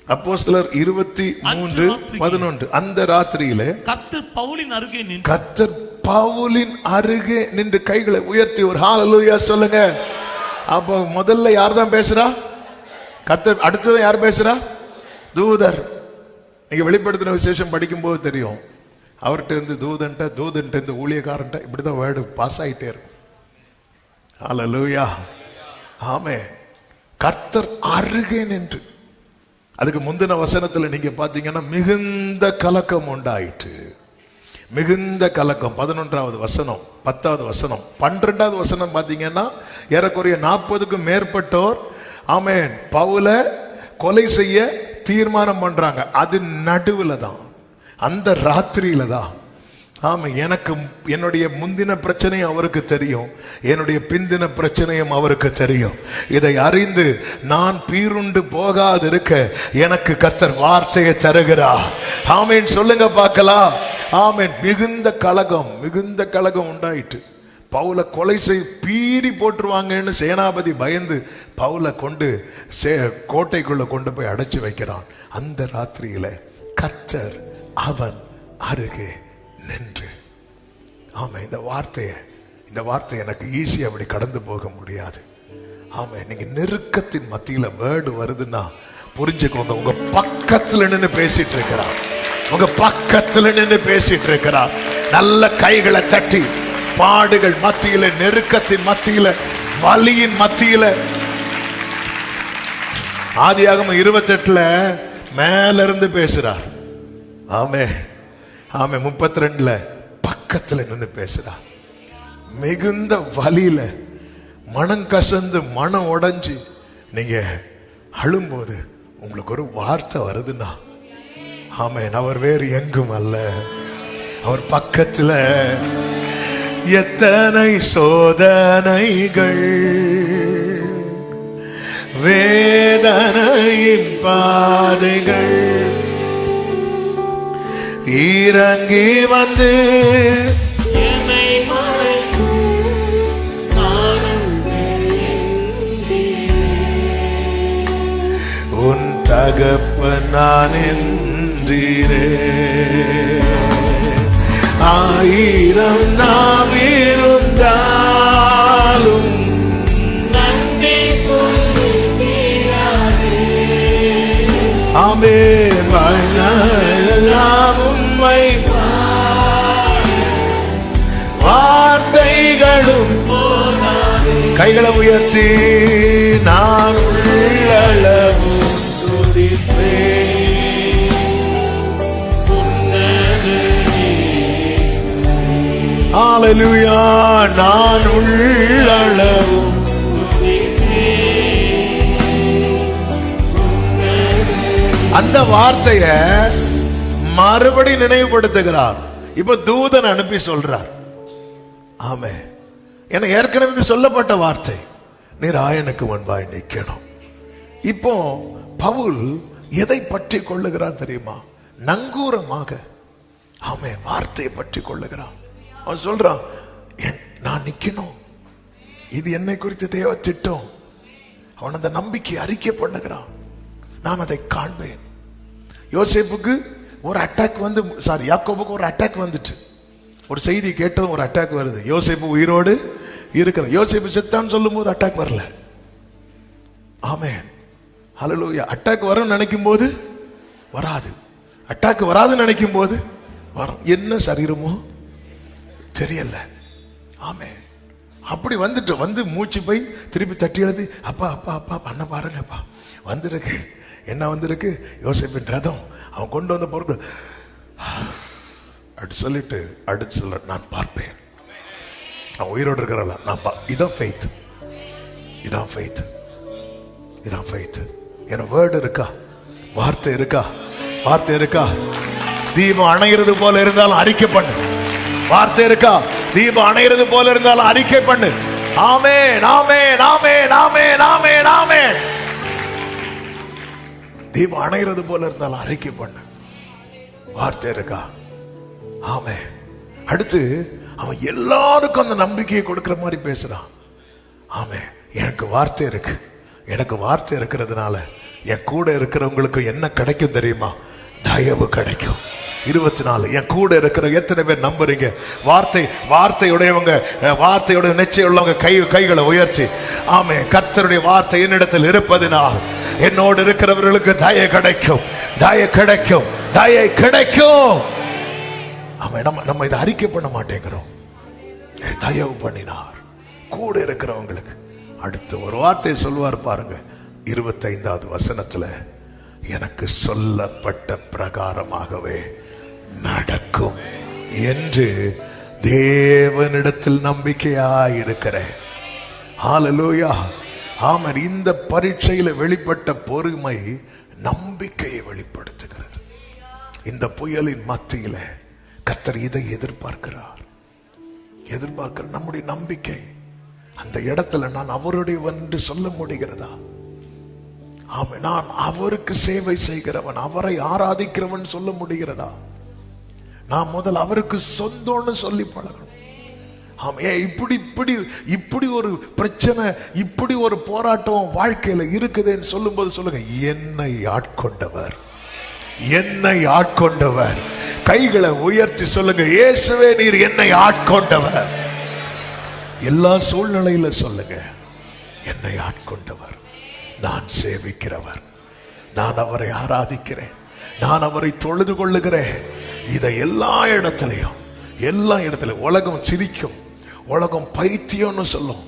[SPEAKER 1] அப்போஸ்தலர் 23:11. அந்த ராத்திரியிலே
[SPEAKER 2] கர்த்தர் பவுலின் அருகே நின்று
[SPEAKER 1] கர்த்தர் பவுலின் அருகே நின்று கைகளை உயர்த்தி ஒரு ஹalleluya சொல்லுங்க. அப்போ முதல்ல யார் தான் பேசுறா? கர்த்தர். அடுத்தது யார் பேசுறா? தூதர். நீங்க வெளிப்படுத்தின விசேஷம் படிக்கும்போது தெரியும், அவர்கிட்ட இருந்து தூதன்ட்ட இருந்து ஊழியக்காரன்ட்ட இப்படிதான் வேர்டு பாஸ் ஆயிட்டே இருக்கும். ஹalleluya. ஆமென். கர்த்தர் அருகே நின்று. அதுக்கு முந்தின வசனத்துல நீங்க பாத்தீங்கன்னா மிகுந்த கலக்கம் உண்டாயிற்று. மிகுந்த கலக்கம். 11வது வசனம், 10வது வசனம், 12வது வசனம் பாத்தீங்கன்னா ஏறக்குறைய 40க்கும் மேற்பட்டோர் ஆமென் பவுல கொலை செய்ய தீர்மானம் பண்றாங்க. அது நடுவுல தான், அந்த ராத்திரியில தான். ஆமா, எனக்கு என்னுடைய முந்தின பிரச்சனையும் அவருக்கு தெரியும், என்னுடைய பிந்தின பிரச்சனையும் அவருக்கு தெரியும். இதை அறிந்து நான் பீருண்டு போகாது இருக்க எனக்கு கர்த்தர் வார்த்தையை தருகிறார். ஆமேன் சொல்லுங்க பார்க்கலாம். ஆமேன். மிகுந்த கலகம் உண்டாயிட்டு. பவுல கொலை செய் பீறி போட்டுருவாங்கன்னு சேனாபதி பயந்து பவுல கொண்டு கோட்டைக்குள்ள கொண்டு போய் அடைச்சு வைக்கிறான். அந்த ராத்திரியில கர்த்தர் அவன் அருகே நின்று. ஆமா, இந்த வார்த்தை எனக்கு ஈஸியா அப்படி கடந்து போக முடியாது. ஆமா, நீங்க நெருக்கத்தின் மத்தியில வேர்டு வருதுன்னா புரிஞ்சுக்கோங்க, உங்க பக்கத்துல நின்று பேசிட்டு இருக்கிறார். உங்க பக்கத்துல நின்று பேசிட்டு இருக்கிறார். நல்ல கைகளை தட்டி, பாடுகள் மத்தியில, நெருக்கத்தின் மத்தியில, வலியின் மத்தியில. ஆதியாகமம் 28 மேல இருந்து பேசுறார். ஆமே ஆமே. 32 பக்கத்துல நின்று பேசுறார். மிகுந்த வலியில, மனம் கசந்து, மனம் உடைஞ்சு நீங்க அழும்போது உங்களுக்கு ஒரு வார்த்தை வருதுன்னா ஆமென், அவர் வேறு எங்கும் அல்ல, அவர் பக்கத்துல. எத்தனை சோதனைகள், வேதனையின் பாதைகள் இறங்கி வந்து
[SPEAKER 2] என்னை
[SPEAKER 1] உன் தகப்பன் நான் என்றீரே. ஆயிரம் நாம் இருந்தாலும் ஆமே உம்மை வார்த்தைகளும் கைகளை உயர்த்தி நான் உள்ளளவு துதிப்பேன். ஹல்லேலூயா. நான் உள்ளளவு அந்த வார்த்தைய மறுபடி நினைவுபடுத்துகிறார். இப்ப தூதன் அனுப்பி சொல்றார். ஆமே, என ஏற்கனவே சொல்லப்பட்ட வார்த்தை, நீர் ஆயனுக்கு முன்பாய் நிக்கணும். இப்போ பவுல் எதை பற்றி கொள்ளுகிறார் தெரியுமா? நங்கூரமாக ஆமே வார்த்தையை பற்றி கொள்ளுகிறான். அவன் சொல்றான், நான் நிக்கணும், இது என்னை குறித்து தேவ திட்டம். அவன் அந்த நம்பிக்கை அறிக்கை பண்ணுகிறான். நான் அதை காண்பேன். யோசேப்புக்கு ஒரு அட்டாக் வந்து, யாக்கோபுக்கு ஒரு அட்டாக் வந்துட்டு, ஒரு செய்தி கேட்டதும் ஒரு அட்டாக் வருது. யோசேப்பு உயிரோடு இருக்கிற, யோசேப்பு செத்தான்னு சொல்லும் போது அட்டாக் வரல. ஆமென், ஹல்லேலூயா. அட்டாக் வரும் நினைக்கும் போது வராது, அட்டாக் வராதுன்னு நினைக்கும் போது வரும். என்ன சரீரமோ தெரியல. ஆமென். அப்படி வந்துட்டு வந்து மூச்சு போய் திருப்பி தட்டி எழுப்பி, அப்பா அப்பா அப்பா பண்ண பாருங்கப்பா, வந்திருக்கு. என்ன வந்திருக்கு? யோசேப்பின் ரதம், அவன் கொண்டு வந்த பொருட்கள் அப்படி சொல்லிட்டு அடுத்து சொல்ல, நான் பார்ப்பேன், அவன் உயிரோடு இருக்கிறாளா நான் இதான் ஃபெய்த், இதான் ஃபெய்த், இதான் ஃபெய்த். என் வேர்டு இருக்கா, வார்த்தை இருக்கா, வார்த்தை இருக்கா. தீபம் அணைகிறது போல இருந்தாலும் அறிக்கை பண்ணு. வார்த்தை இருக்கா, தீபம் அணைகிறது போல இருந்தாலும் அறிக்கை பண்ணு. ஆமென் ஆமென் ஆமென் ஆமென் ஆமென் ஆமென். தீபம் அணைகிறது போல இருந்தாலும் அறிக்கை பண்ணு. வார்த்தை இருக்கா. ஆமென். அடுத்து அவன் எல்லாருக்கும் அந்த நம்பிக்கையை கொடுக்கிற மாதிரி பேசுறான். ஆமென். எனக்கு வார்த்தை இருக்கு, எனக்கு வார்த்தை இருக்கிறதுனால என் கூட இருக்கிறவங்களுக்கு என்ன கிடைக்கும் தெரியுமா? தயவு கிடைக்கும். 24. என் கூட இருக்கிற எத்தனை பேர் நம்புறீங்க? வார்த்தையுடையவங்க, வார்த்தையுடைய நிச்சயம் உள்ளவங்க கைகளை உயர்த்தி ஆமே, கர்த்தருடைய வார்த்தை என்னிடத்தில் இருப்பதினால் என்னோடு இருக்கிறவர்களுக்கு தயை கிடைக்கும், தயை கிடைக்கும், தயை கிடைக்கும். ஆமே, நம்ம இதை அறிக்கை பண்ண மாட்டேங்கிறோம். தயவு பண்ணினார் கூட இருக்கிறவங்களுக்கு. அடுத்து ஒரு வார்த்தை சொல்வார் பாருங்க, 25வது வசனத்துல, எனக்கு சொல்லப்பட்ட பிரகாரமாகவே நடக்கும் என்று தேவனிடத்தில் நம்பிக்கையாயிருக்கிறேன். ஹல்லேலூயா. ஆமென். இந்த பரீட்சையில வெளிப்பட்ட பொறுமை நம்பிக்கையை வெளிப்படுத்துகிறது. இந்த புயலின் மத்தியில கர்த்தர் இதை எதிர்பார்க்கிறார். நம்முடைய நம்பிக்கை. அந்த இடத்துல நான் அவருடையவன் என்று சொல்ல முடிகிறதா? ஆமே, நான் அவருக்கு சேவை செய்கிறவன், அவரை ஆராதிக்கிறவன் சொல்ல முடிகிறதா? நான் முதல் அவருக்கு சொந்தம்னு சொல்லி பழகணும். ஆமே, இப்படி ஒரு பிரச்சனை, இப்படி ஒரு போராட்டம் வாழ்க்கையில இருக்குதுன்னு சொல்லும் போது சொல்லுங்க, என்னை ஆட்கொண்டவர், என்னை ஆட்கொண்டவர். கைகளை உயர்த்தி சொல்லுங்க, இயேசுவே நீர் என்னை ஆட்கொண்டவர். எல்லா சூழ்நிலையில சொல்லுங்க, என்னை ஆட்கொண்டவர், நான் சேவிக்கிறவர், நான் அவரை ஆராதிக்கிறேன், நான் அவரை தொழுது கொள்ளுகிறேன். இதை எல்லா இடத்திலையும் உலகம் சிரிக்கும், உலகம் பைத்தியம்னு சொல்லும்.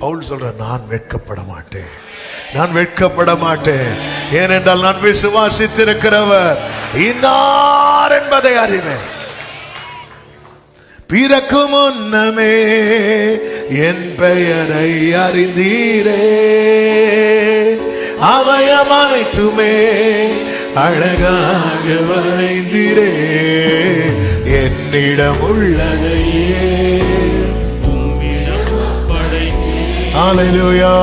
[SPEAKER 1] பவுல் சொல்ற, நான் வெட்கப்பட மாட்டேன், நான் வெட்கப்பட மாட்டேன். ஏனென்றால் நான் விசுவாசித்திருக்கிறவர் இன்னார் என்பதை அறிவேன். பிறக்கும் முன்னமே என் பெயரை அறிந்தீரே, அவயம் அனைத்துமே அழகாக வரைந்தீரே, என்னிடம் உள்ளதையே உம்மிடம் படைத்தீர். ஹல்லேலூயா.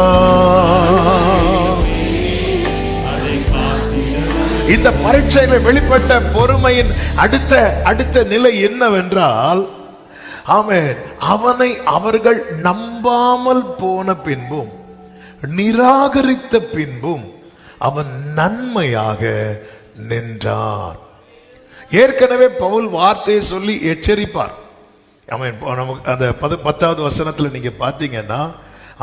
[SPEAKER 1] இந்த பரீட்சையில் வெளிப்பட்ட பொறுமையின் அடுத்த நிலை என்னவென்றால், ஆமென், அவனை அவர்கள் நம்பாமல் போன பின்பும் நிராகரித்த பின்பும் அவன் நன்மையாக நின்றான். ஏற்கனவே பவுல் வார்த்தையை சொல்லி எச்சரிப்பார். ஆமென். நமக்கு அந்த 10வது வசனத்துல நீங்க பார்த்தீங்கன்னா,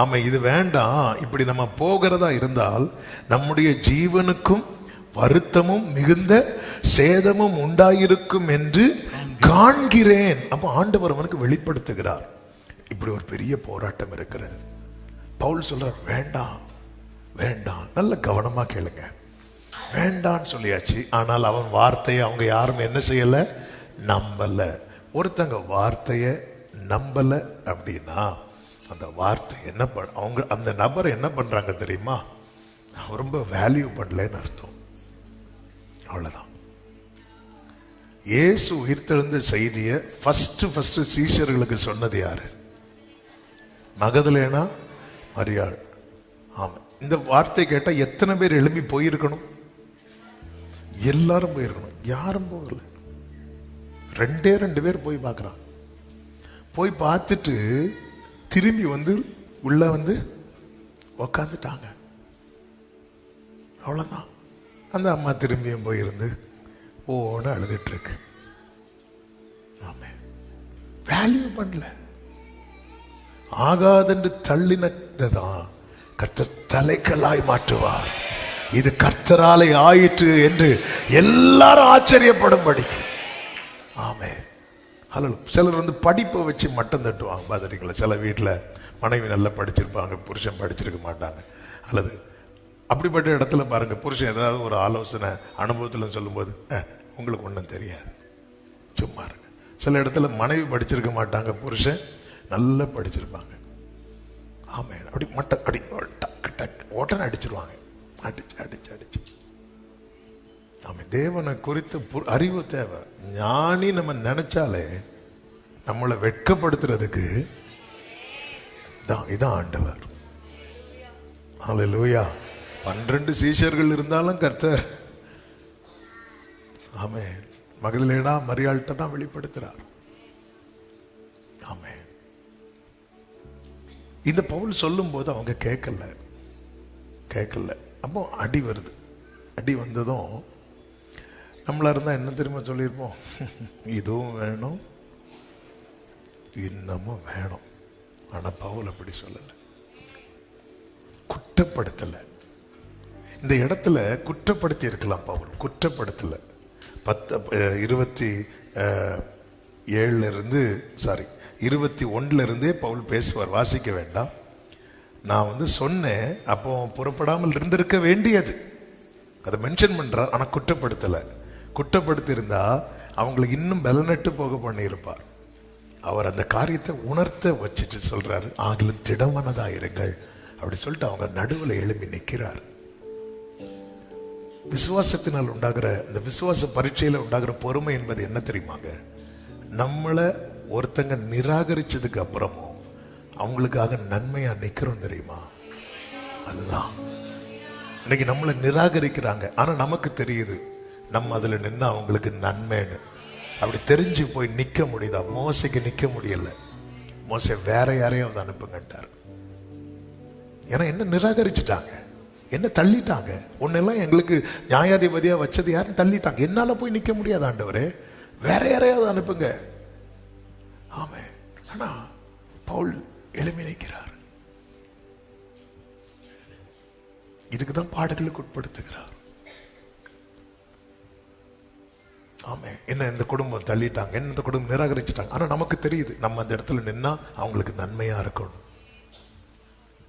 [SPEAKER 1] ஆமா, இது வேண்டாம், இப்படி நம்ம போகிறதா இருந்தால் நம்முடைய ஜீவனுக்கும் வருத்தமும் மிகுந்த சேதமும் உண்டாயிருக்கும் என்று காண்கிறேன். அப்ப ஆண்டவர் அவனுக்கு வெளிப்படுத்துகிறார், இப்படி ஒரு பெரிய போராட்டம் இருக்கிறது. பவுல் சொல்றார், வேண்டாம் வேண்டாம், நல்ல கவனமா கேளுங்க, வேண்டான்னு சொல்லியாச்சு. ஆனால் அவன் வார்த்தையை அவங்க யாரும் என்ன செய்யல, நம்பல. ஒருத்தங்க வார்த்தையை நம்பல அப்படின்னா அந்த வார்த்தை என்ன அவங்க அந்த நபரை என்ன பண்றாங்க தெரியுமா? ரொம்ப வேல்யூ பண்ணலன்னு அர்த்தம். அவ்வளவுதான். இயேசு உயிர்த்தெழுந்த செய்தியை ஃபர்ஸ்ட் சீஷர்களுக்கு சொன்னது யாரு? மகதலேனா, மரியாள். ஆமா, இந்த வார்த்தை கேட்டா எத்தனை பேர் எழும்பி போயிருக்கணும்? எல்லாரும் போயிருக்கணும். யாரும் போகல. 2 பேர் போய் பார்க்கறான். போய் பார்த்துட்டு திரும்பி உள்ள உக்காந்துட்டாங்க. அவ்வளவுதான். அந்த அம்மா திரும்பியும் போயிருந்து ஓன்னு அழுதுட்டு இருக்கு. ஆமே, வேல்யூ பண்ணல. ஆகாதென்று தள்ளினதான் கர்த்தர் தலைக்கல்லாய் மாற்றுவார். இது கர்த்தராலே ஆயிற்று என்று எல்லாரும் ஆச்சரியப்படும்படிக்கு. ஆமே. சிலர் படிப்பை வச்சு மட்டம் தட்டுவாங்க பாத்தீங்களா? சில வீட்டில் மனைவி நல்லா படிச்சிருப்பாங்க, புருஷன் படிச்சிருக்க மாட்டாங்க. அல்லது அப்படிப்பட்ட இடத்துல பாருங்க, புருஷன் ஏதாவது ஒரு ஆலோசனை அனுபவத்தில் சொல்லும்போது, உங்களுக்கு ஒன்றும் தெரியாது, சும்மா இருங்க. சில இடத்துல மனைவி படிச்சிருக்க மாட்டாங்க, புருஷன் நல்லா படிச்சிருப்பாங்க. ஆமே, அப்படி மட்ட அடி டக்கு டக்கு ஓட்டனை அடிச்சிருவாங்க. அடிச்சு ஆமே. தேவனை குறித்து அறிவு தேவை. ஞானி நம்ம நினைச்சாலே நம்மளை வெட்கப்படுத்துறதுக்கு இதான் ஆண்டவர். ஹல்லேலூயா. 12 சீஷர்கள் இருந்தாலும் கர்த்தர் ஆமே மகதலேனா மரியாள்கிட்ட தான் வெளிப்படுத்துறார். ஆமே. இந்த பவுல் சொல்லும் போது அவங்க கேட்கல. அப்போ அடி வருது. அடி வந்ததும் நம்மளா இருந்தால் என்ன தெரியுமா சொல்லியிருப்போம்? இதுவும் வேணும், இன்னமும் வேணும். ஆனால் பவுல் அப்படி சொல்லலை, குற்றப்படுத்தலை. இந்த இடத்துல குற்றப்படுத்தி இருக்கலாம் பவுல், குற்றப்படுத்தலை. 21 பவுல் பேசுவார், வாசிக்க வேண்டாம். நான் சொன்னேன், அப்போ புறப்படாமல் இருந்திருக்க வேண்டியது, அதை மென்ஷன் பண்றார். ஆனால் குற்றப்படுத்தலை. குற்றப்படுத்தி இருந்தா அவங்களுக்கு இன்னும் பலனட்டு போக பண்ணியிருப்பார். அவர் அந்த காரியத்தை உணர்த்த வச்சுட்டு சொல்றாரு, ஆகிலும் திடமனதா இருங்கள் அப்படி சொல்லிட்டு அவங்க நடுவில் எழுப்பி நிற்கிறார். விசுவாசத்தினால் உண்டாகிற இந்த விசுவாச பரீட்சையில் உண்டாகிற பொறுமை என்பது என்ன தெரியுமாங்க? நம்மளை ஒருத்தங்க நிராகரிச்சதுக்கு அப்புறமும் அவங்களுக்காக நன்மையா நிக்கிறோம் தெரியுமா? அதுதான். இன்னைக்கு நம்மளை நிராகரிக்கிறாங்க, ஆனா நமக்கு தெரியுது நம்ம அதுல நின்று அவங்களுக்கு நன்மைன்னு. அப்படி தெரிஞ்சு போய் நிக்க முடியுதா? மோசைக்கு நிக்க முடியல. மோசை வேற யாரையாவது அனுப்புங்கன்றார். ஏன்னா என்ன நிராகரிச்சுட்டாங்க, என்ன தள்ளிட்டாங்க. ஒன்னெல்லாம் எங்களுக்கு நியாயாதிபதியா வச்சது யாரும் தள்ளிட்டாங்க. என்னால போய் நிக்க முடியாது ஆண்டவரே, வேற யாரையாவது அனுப்புங்க. ஆமே. ஆனா பவுல் எழுப்பி நிற்கிறார். இதுக்குதான் பாடுகளுக்கு உட்படுத்துகிறார். ஆமே. என்ன இந்த குடும்பம் தள்ளிட்டாங்க, என்ன இந்த குடும்பம் நிராகரிச்சுட்டாங்க. ஆனா நமக்கு தெரியுது நம்ம அந்த இடத்துல நின்னா அவங்களுக்கு நன்மையா இருக்கணும்.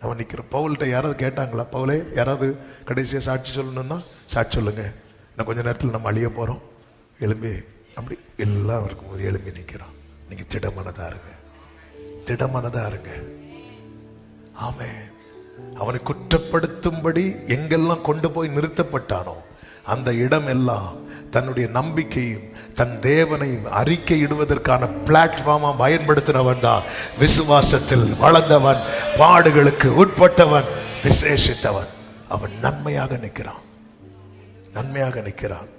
[SPEAKER 1] நம்ம நிக்கிறோம். பவுல்கிட்ட யாராவது கேட்டாங்களா, பவுலே யாராவது கடைசியா சாட்சி சொல்லணும்னா சாட்சி சொல்லுங்க, இன்னும் கொஞ்ச நேரத்தில் நம்ம அழிய போறோம், எழும்பி அப்படி எல்லாம் இருக்கும்போது எழும்பி நிற்கிறான். நீங்க திடமனதா இருங்க, திடமனதா இருங்க. ஆமே. அவனை குற்றப்படுத்தும்படி எங்கெல்லாம் கொண்டு போய் நிறுத்தப்பட்டானோ அந்த இடம் எல்லாம் தன்னுடைய நம்பிக்கையும் தன் தேவனையும் அறிக்கையிடுவதற்கான பிளாட்ஃபார்மா பயன்படுத்தினவன் தான். விசுவாசத்தில் வளர்ந்தவன், பாடுகளுக்கு உட்பட்டவன், விசேஷித்தவன். அவன் நன்மையாக நிற்கிறான், நன்மையாக நிற்கிறான்.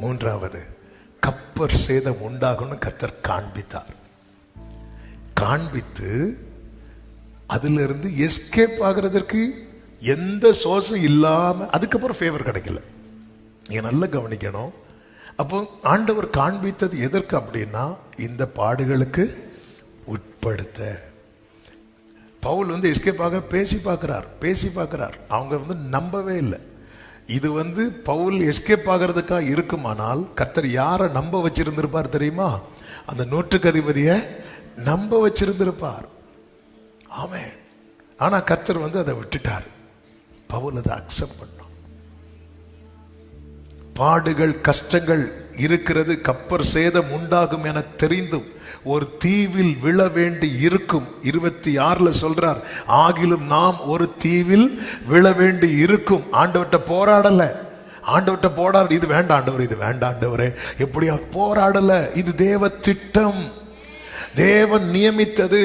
[SPEAKER 1] மூன்றாவது, கப்பர் சேதம் உண்டாகும்னு கர்த்தர் காண்பித்தார். காண்பித்து அதிலிருந்து எஸ்கேப் ஆகிறதுக்கு எந்த சோர்ஸும் இல்லாம அதுக்கப்புறம் ஃபேவர் கிடைக்கல. நீங்க நல்லா கவனிக்கணும். அப்போ ஆண்டவர் காண்பித்தது எதற்கு அப்படின்னா இந்த பாடுகளுக்கு உட்படுத்த. பவுல் எஸ்கேப் ஆக பேசி பார்க்கிறார். அவங்க நம்பவே இல்லை. இது பவுல் எஸ்கேப் ஆகிறதுக்காக இருக்குமானால் கர்த்தர் யாரை நம்ப வச்சிருந்திருப்பார் தெரியுமா? அந்த 100க்கு அதிபதியை நம்ப வச்சிருந்திருப்பார். ஆமென். ஆனா கர்த்தர் அதை விட்டுட்டார். பவுல் அதை அக்செப்ட் பண்ணான். பாடுகள் கஷ்டங்கள் இருக்கிறது, கப்பர் சேதம் உண்டாகும் என தெரிந்தும் ஒரு தீவில் விழ வேண்டி இருக்கும். 26 சொல்றார், ஆகிலும் நாம் ஒரு தீவில் விழ வேண்டி இருக்கும். ஆண்டவர்கிட்ட போராடல, ஆண்டவர்கிட்ட போராட இது வேண்டாம் ஆண்டவர், இது வேண்டாம் ஆண்டவரே, எப்படியா போராடல. இது தேவ திட்டம், தேவன் நியமித்தது.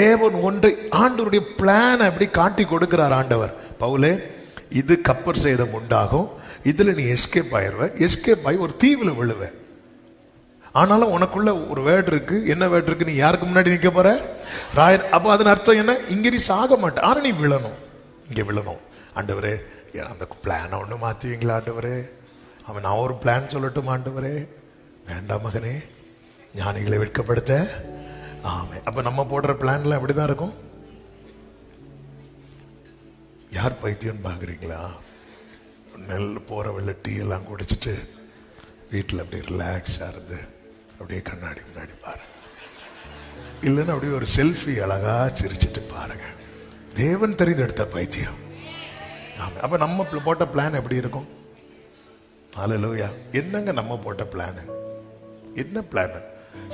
[SPEAKER 1] தேவன் ஒன்றை ஆண்டவருடைய பிளான் அப்படி காட்டி கொடுக்கிறார் ஆண்டவர். பவுலே, இது கப்பர் சேதம் உண்டாகும், இதுல நீ எஸ்கேப் ஆயிருவ, எஸ்கேப் ஆகி ஒரு தீவுல விழுவ. ஆனாலும் உனக்குள்ள ஒரு வேர்டு இருக்கு. என்ன வேர்டு இருக்கு? நீ யாருக்கு முன்னாடி நிக்க போற? ராயர். அப்போ அதன் அர்த்தம் என்ன? இங்க நீ சாக மாட்ட, ஆனா நீ விழணும், இங்க விழணும். ஆண்டவரே, அந்த பிளானை ஒண்ணு மாத்துவீங்களா ஆண்டவரே? அவன் நான் ஒரு பிளான் சொல்லட்டும் ஆண்டவரே? வேண்டாம் மகனே, ஞானிகளை வெட்கப்படுத்த. ஆமே. அப்ப நம்ம போடுற பிளான்ல அப்படிதான் இருக்கும். யார் பைத்தியம் பாக்குறீங்களா? நெல் போற வெள்ள டீ எல்லாம் குடிச்சிட்டு வீட்டில் அப்படியே ரிலாக்ஸா இருந்து அப்படியே கண்ணாடி முன்னாடி பாருங்க, இல்லைன்னா அப்படியே ஒரு செல்ஃபி அழகா சிரிச்சிட்டு பாருங்க. தேவன் தெரிந்தெடுத்த பைத்தியம். ஆமா. அப்ப நம்ம போட்ட பிளான் எப்படி இருக்கும்? ஹல்லேலூயா. என்னங்க நம்ம போட்ட பிளான்? என்ன பிளான்?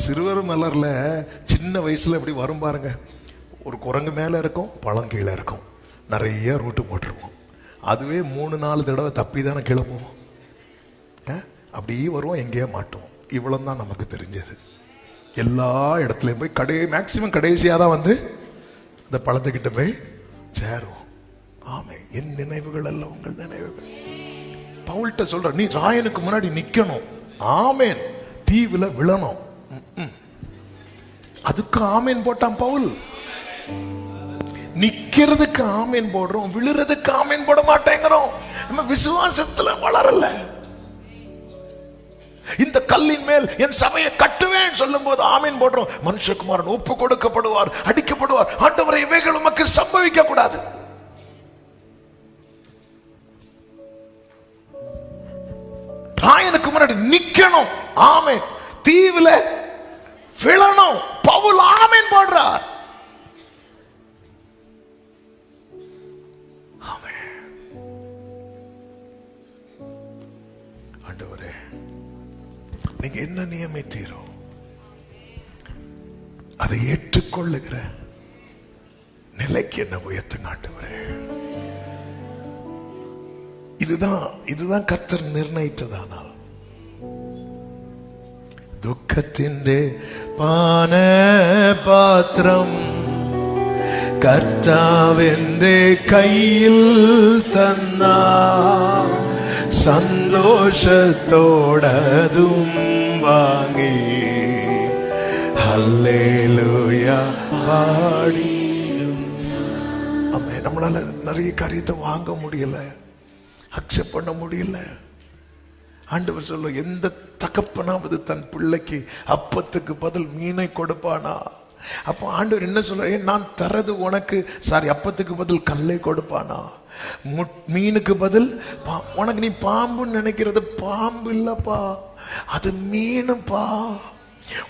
[SPEAKER 1] சிறுவர் மலர்ல சின்ன வயசுல எப்படி வரும் பாருங்க. ஒரு குரங்கு மேல இருக்கும், பழம் கீழே இருக்கும், நிறைய ரூட்டு போட்டிருப்போம். அதுவே 3-4 தடவை தப்பி தானே கிளம்புவோம். அப்படியே வருவோம், எங்கேயே மாட்டோம். இவ்வளவு தான் நமக்கு தெரிஞ்சது. எல்லா இடத்துலையும் போய் மேக்சிமம் கடைசியாக தான் அந்த பழத்துக்கிட்ட போய் சேருவோம். ஆமே. என் நினைவுகள் அல்ல உங்கள் நினைவுகள். பவுல்கிட்ட சொல்ற, நீ ராயனுக்கு முன்னாடி நிக்கணும். ஆமேன். தீவுல விழணும். அதுக்கு ஆமேன் போட்டான் பவுல். நிக்கிறதுக்கு ஆமீன் போடுறோம், விழுறதுக்கு ஆமீன் போட மாட்டேங்கிறோம். நம்ம விசுவாசத்துல வளரல. இந்த கல்லின் மேல் என் சபையை கட்டுவேன் சொல்லும் போது ஆமீன் போடுறோம். மனுஷகுமாரன் ஒப்பு கொடுக்கப்படுவார், அடிக்கப்படுவார். ஆண்டவரே, இவைகள் உமக்கு சம்பவிக்க கூடாது. ராயனுக்கு முன்னாடி நிக்கணும், ஆமீன். தீவுல விழணும், பவுல் ஆமீன் போடுறார். ஆண்டவரே, நீங்க என்ன நியமித்தீரோ அதை ஏற்றுக்கொள்ளுகிற நிலைக்கு என்ன உயர்த்துங்க ஆண்டவரே. இதுதான் கர்த்தர் நிர்ணயித்ததானால் ദുഃഖത്തിന്റെ പാനപാത്രം കർത്താവിന്റെ കയ്യിൽ തന്ന സന്തോഷത്തോടതും വാങ്ങി ഹല്ലേലൂയ പാടിടും. അമ്മേ, നമ്മളാல நிறைய காரியத்தை வாங்க முடியல, அக்செப்ட் பண்ண முடியல. ஆண்டவர் சொல்ல, எந்த தகப்பனாவது தன் பிள்ளைக்கு அப்பத்துக்கு பதில் மீனை கொடுப்பானா? அப்போ ஆண்டவர் என்ன சொல்ற, நான் தரது உனக்கு, சாரி, அப்பத்துக்கு பதில் கல்லை கொடுப்பானா? மீனுக்கு பதில் உனக்கு நீ பாம்புன்னு நினைக்கிறது பாம்பு இல்லப்பா, அது மீனுப்பா.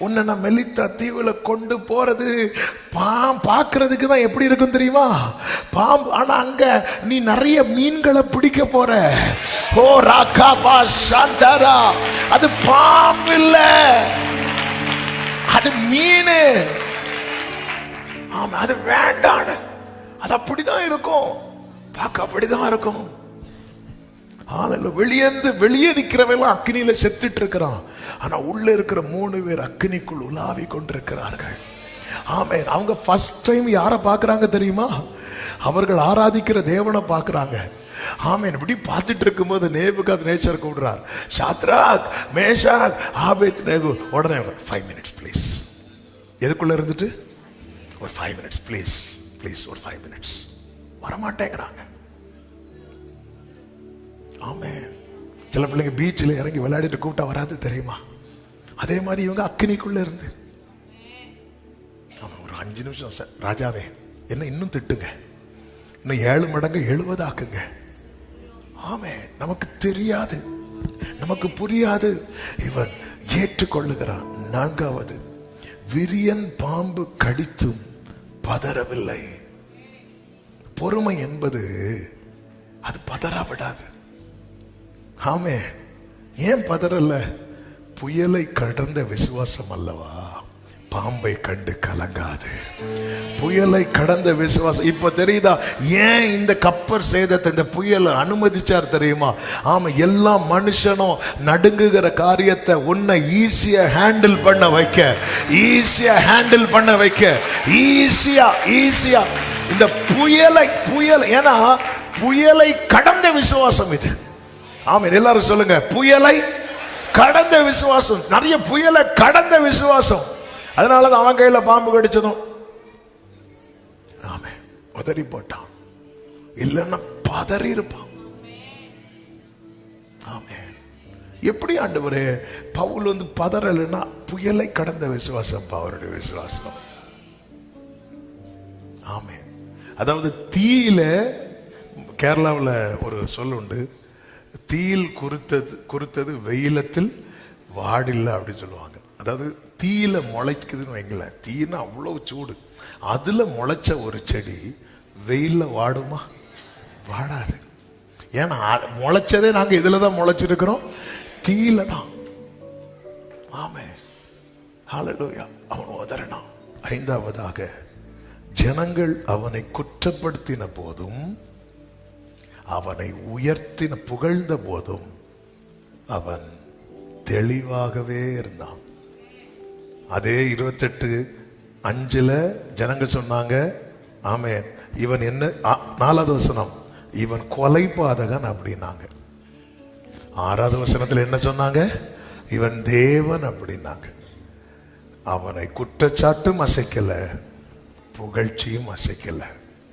[SPEAKER 1] உன்னை நான் மெலித்தா தீவுல கொண்டு போறது பாக்குறதுக்கு தான் எப்படி இருக்கும் தெரியுமா? பாம்பு. ஆனா அங்க நீ நிறைய மீன்களை பிடிக்க போற. ஓ ராகாபா சாந்தாரா, அது பாம்பு இல்ல, அது மீன். ஆமா, அது வேண்டான்னு, அது அப்படிதான் இருக்கும், பார்க்க அப்படிதான் இருக்கும். வெளியே நிக்கிறவெல்லாம் அக்னியில செத்துட்டு இருக்கிறான். ஆனா உள்ள இருக்கிற 3 பேர் அக்னிக்குள் உலாவி கொண்டிருக்கிறார்கள். ஆமென். அவங்க ஃபர்ஸ்ட் டைம் யாரை பார்க்கறாங்க தெரியுமா? அவர்கள் ஆராதிக்கிற தேவனை பார்க்கறாங்க. ஆமென். இப்படி பார்த்துட்டு இருக்கும்போது நேபுகாத்நேச்சர் கூப்பிடுறார், சாத்ராக், மேஷாக், ஆபேத்நேகோ. உடனே 5 மினிட்ஸ் ப்ளீஸ். எதுக்குள்ள இருந்துட்டு ஒரு 5 மினிட்ஸ் ப்ளீஸ், ஒரு 5 மினிட்ஸ். வரமாட்டேங்கிறாங்க. ஆமென். சில பிள்ளைங்க பீச்சில் இறங்கி விளையாடிட்டு கூப்பிட்டா வராது தெரியுமா? அதே மாதிரி இவங்க அக்கினிக்குள்ள இருந்து ஒரு 5 நிமிஷம், ராஜாவே என்ன இன்னும் திட்டுங்க, இன்னும் 7 மடங்கு 70 ஆக்குங்க. ஆமென். நமக்கு தெரியாது, நமக்கு புரியாது. இவன் ஏற்றுக்கொள்ளுகிறான். 4வது, விரியன் பாம்பு கடித்தும் பதறவில்லை. பொறுமை என்பது அது பதற விடாது. ஆமே. ஏன் பதறல? புயலை கடந்த விசுவாசம் அல்லவா பாம்பை கண்டு கலங்காது. புயலை கடந்த விசுவாசம். இப்ப தெரியுதா ஏன் இந்த கப்பர் சேதத்தை, இந்த புயலை அனுமதிச்சார் தெரியுமா? ஆமா, எல்லா மனுஷனும் நடுங்குகிற காரியத்தை உன்னை ஈஸியா ஹேண்டில் பண்ண வைக்க, ஈஸியா இந்த புயலை ஏன்னா புயலை கடந்த விசுவாசம் இது. ஆமென். எல்லாரும் சொல்லுங்க, புயலை கடந்த விசுவாசம். நிறைய புயலை கடந்த விசுவாசம். அதனாலதான் அவன் கையில பாம்பு கடிச்சதும் ஆமென் உதறி போட்டான். இல்லைன்னா பதறி இருப்பான். ஆமென். எப்படி ஆண்டவரே பவுல் பதறலைன்னா புயலை கடந்த விசுவாசம் அவருடைய விசுவாசம். ஆமென். அதாவது தீயில, கேரளாவில் ஒரு சொல் உண்டு, தீயில் குறித்தது வெயிலத்தில் வாடில்லை அப்படின்னு சொல்லுவாங்க. அதாவது தீயில முளைக்குதுன்னு வைங்கள, தீனா அவ்வளவு சூடு, அதுல முளைச்ச ஒரு செடி வெயில்ல வாடுமா? வாடாது. ஏன்னா முளைச்சதே நாங்க இதுலதான் முளைச்சிருக்கிறோம், தீயில தான். ஆமே. ஹல்லேலூயா. அவன் உதறினான். 5வதாக, ஜனங்கள் அவனை குற்றப்படுத்தின போதும் அவனை உயர்த்தின புகழ்ந்த போதும் அவன் தெளிவாகவே இருந்தான். அதே 28:5 ஜனங்க சொன்னாங்க, ஆமென், இவன் என்ன, 4வது வசனம், இவன் கொலைபாதகன் அப்படின்னாங்க. 6வது வசனத்தில் என்ன சொன்னாங்க? இவன் தேவன் அப்படின்னாங்க. அவனை குற்றச்சாட்டும் அசைக்கல, புகழ்ச்சியும் அசைக்கல.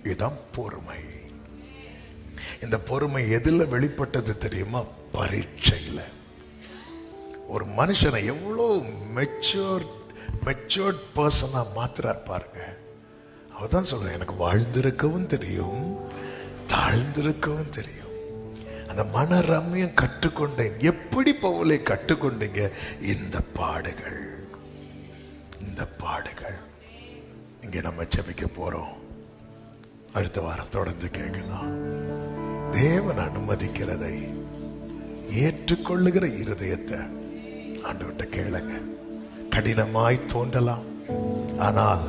[SPEAKER 1] இதுதான் பொறுமை. இந்த பொறுமை எதுல வெளிப்பட்டது தெரியுமா? பரீட்சையில. ஒரு மனுஷனை எவ்வளோ மெச்சூர்ட் பர்சனா மாத்துறார் பாருங்க. அவதான் சொல்றேன், எனக்கு வாழ்ந்திருக்கவும் தெரியும், தாழ்ந்திருக்கவும் தெரியும். அந்த மனரம்யம் கற்றுக்கொண்டேன். எப்படி பவுலை கற்றுக்கொண்டீங்க? இந்த பாடுகள். இங்க நம்ம ஜெபிக்க போறோம். அடுத்த வாரம் தொடர்ந்து கேட்கலாம். தேவன் அனுமதிக்கிறதை ஏற்றுக்கொள்ளுகிற இருதயத்தை ஆண்டவர்கிட்ட கேளுங்க. கடினமாய் தோன்றலாம், ஆனால்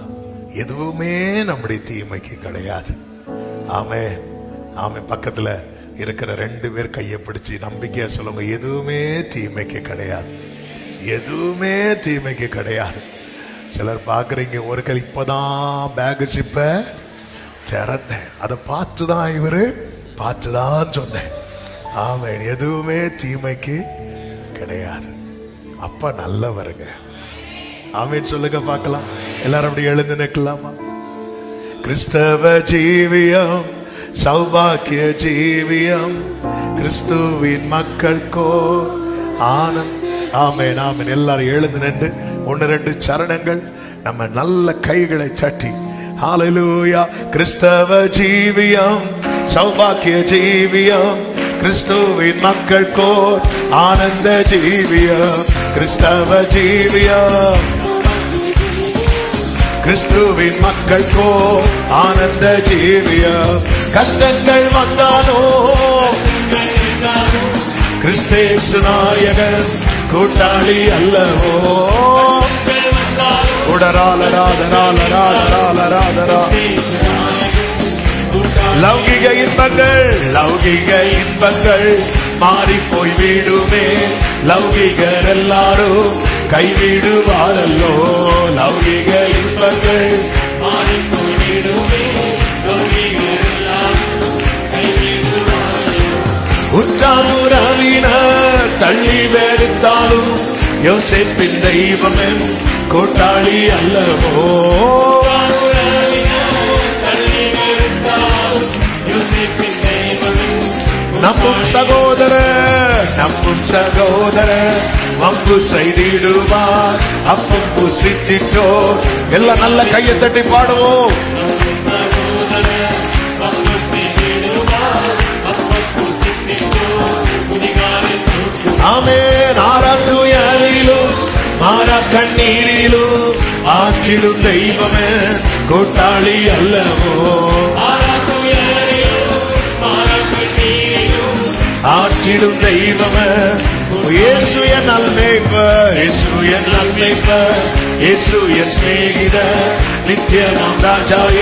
[SPEAKER 1] எதுவுமே நம்முடைய தீமைக்கு கிடையாது. ஆமென். பக்கத்துல இருக்கிற 2 பேர் கையை பிடிச்சு நம்பிக்கையா சொல்லுங்க, எதுவுமே தீமைக்கு கிடையாது, எதுவுமே தீமைக்கு கிடையாது. சிலர் பாக்குறீங்க, ஒரு கை இப்பதான் பேக் சிப்ப திறந்தேன், அதை பார்த்துதான் சொன்னேன். ஆமென். எதுவுமே தீமைக்கு கிடையாது. அப்பா நல்லவருங்க. ஆமென் சொல்லுங்க பார்க்கலாம். எல்லாரும் அப்படி எழுந்து நிற்கலாமா? கிறிஸ்தவ ஜீவியம் சௌபாக்கிய ஜீவியம், கிறிஸ்துவின் மக்களுக்கோ ஆனந்த். ஆமென் ஆமென். எல்லாரும் எழுந்து நின்று 1-2 சரணங்கள் நம்ம நல்ல கைகளை தட்டி ஹல்லேலூயா. கிறிஸ்தவ ஜீவியம் சௌபாக்கிய ஜீவியம், கிறிஸ்துவின் மக்களுக்கோ ஆனந்த ஜீவியம். கிறிஸ்தவ ஜீவியம் கிறிஸ்துவின் மக்களுக்கோ ஆனந்த ஜீவியம். கஷ்டங்கள் வந்தாலோ கிறிஸ்தேசு நாயகன் கூட்டாளி அல்லவோ. லௌகிக இன்பங்கள் மாறி போய் விடுமே, லௌகிகர் எல்லாரும் கைவிடுவாரல்லோ. லௌகிக இன்பங்கள் மாறி போய் விடுமே, உற்றாமுறவினர் தள்ளி வெறுத்தாலும் யோசேப்பின் தெய்வமென் கூட்டாளி அல்லவோ. நம்பும் சகோதரர் வம்பு செய்திடுவார், அப்பம் புசித்திட்டோ. எல்லாம் நல்ல கையை தட்டி பாடுவோம். ஆமென். ஆராத்துயரிலும் மாறா கண்ணீரிலும் ஆற்றிடும் தெய்வமே கூட்டாளி அல்லவோ. ஆற்றிடும் தெய்வமே இயேசு என் நல்மேய்ப்பர், இயேசு என் நல்மேய்ப்பர், இயேசு என் சிநேகிதர், நித்தியமாம் ராஜாய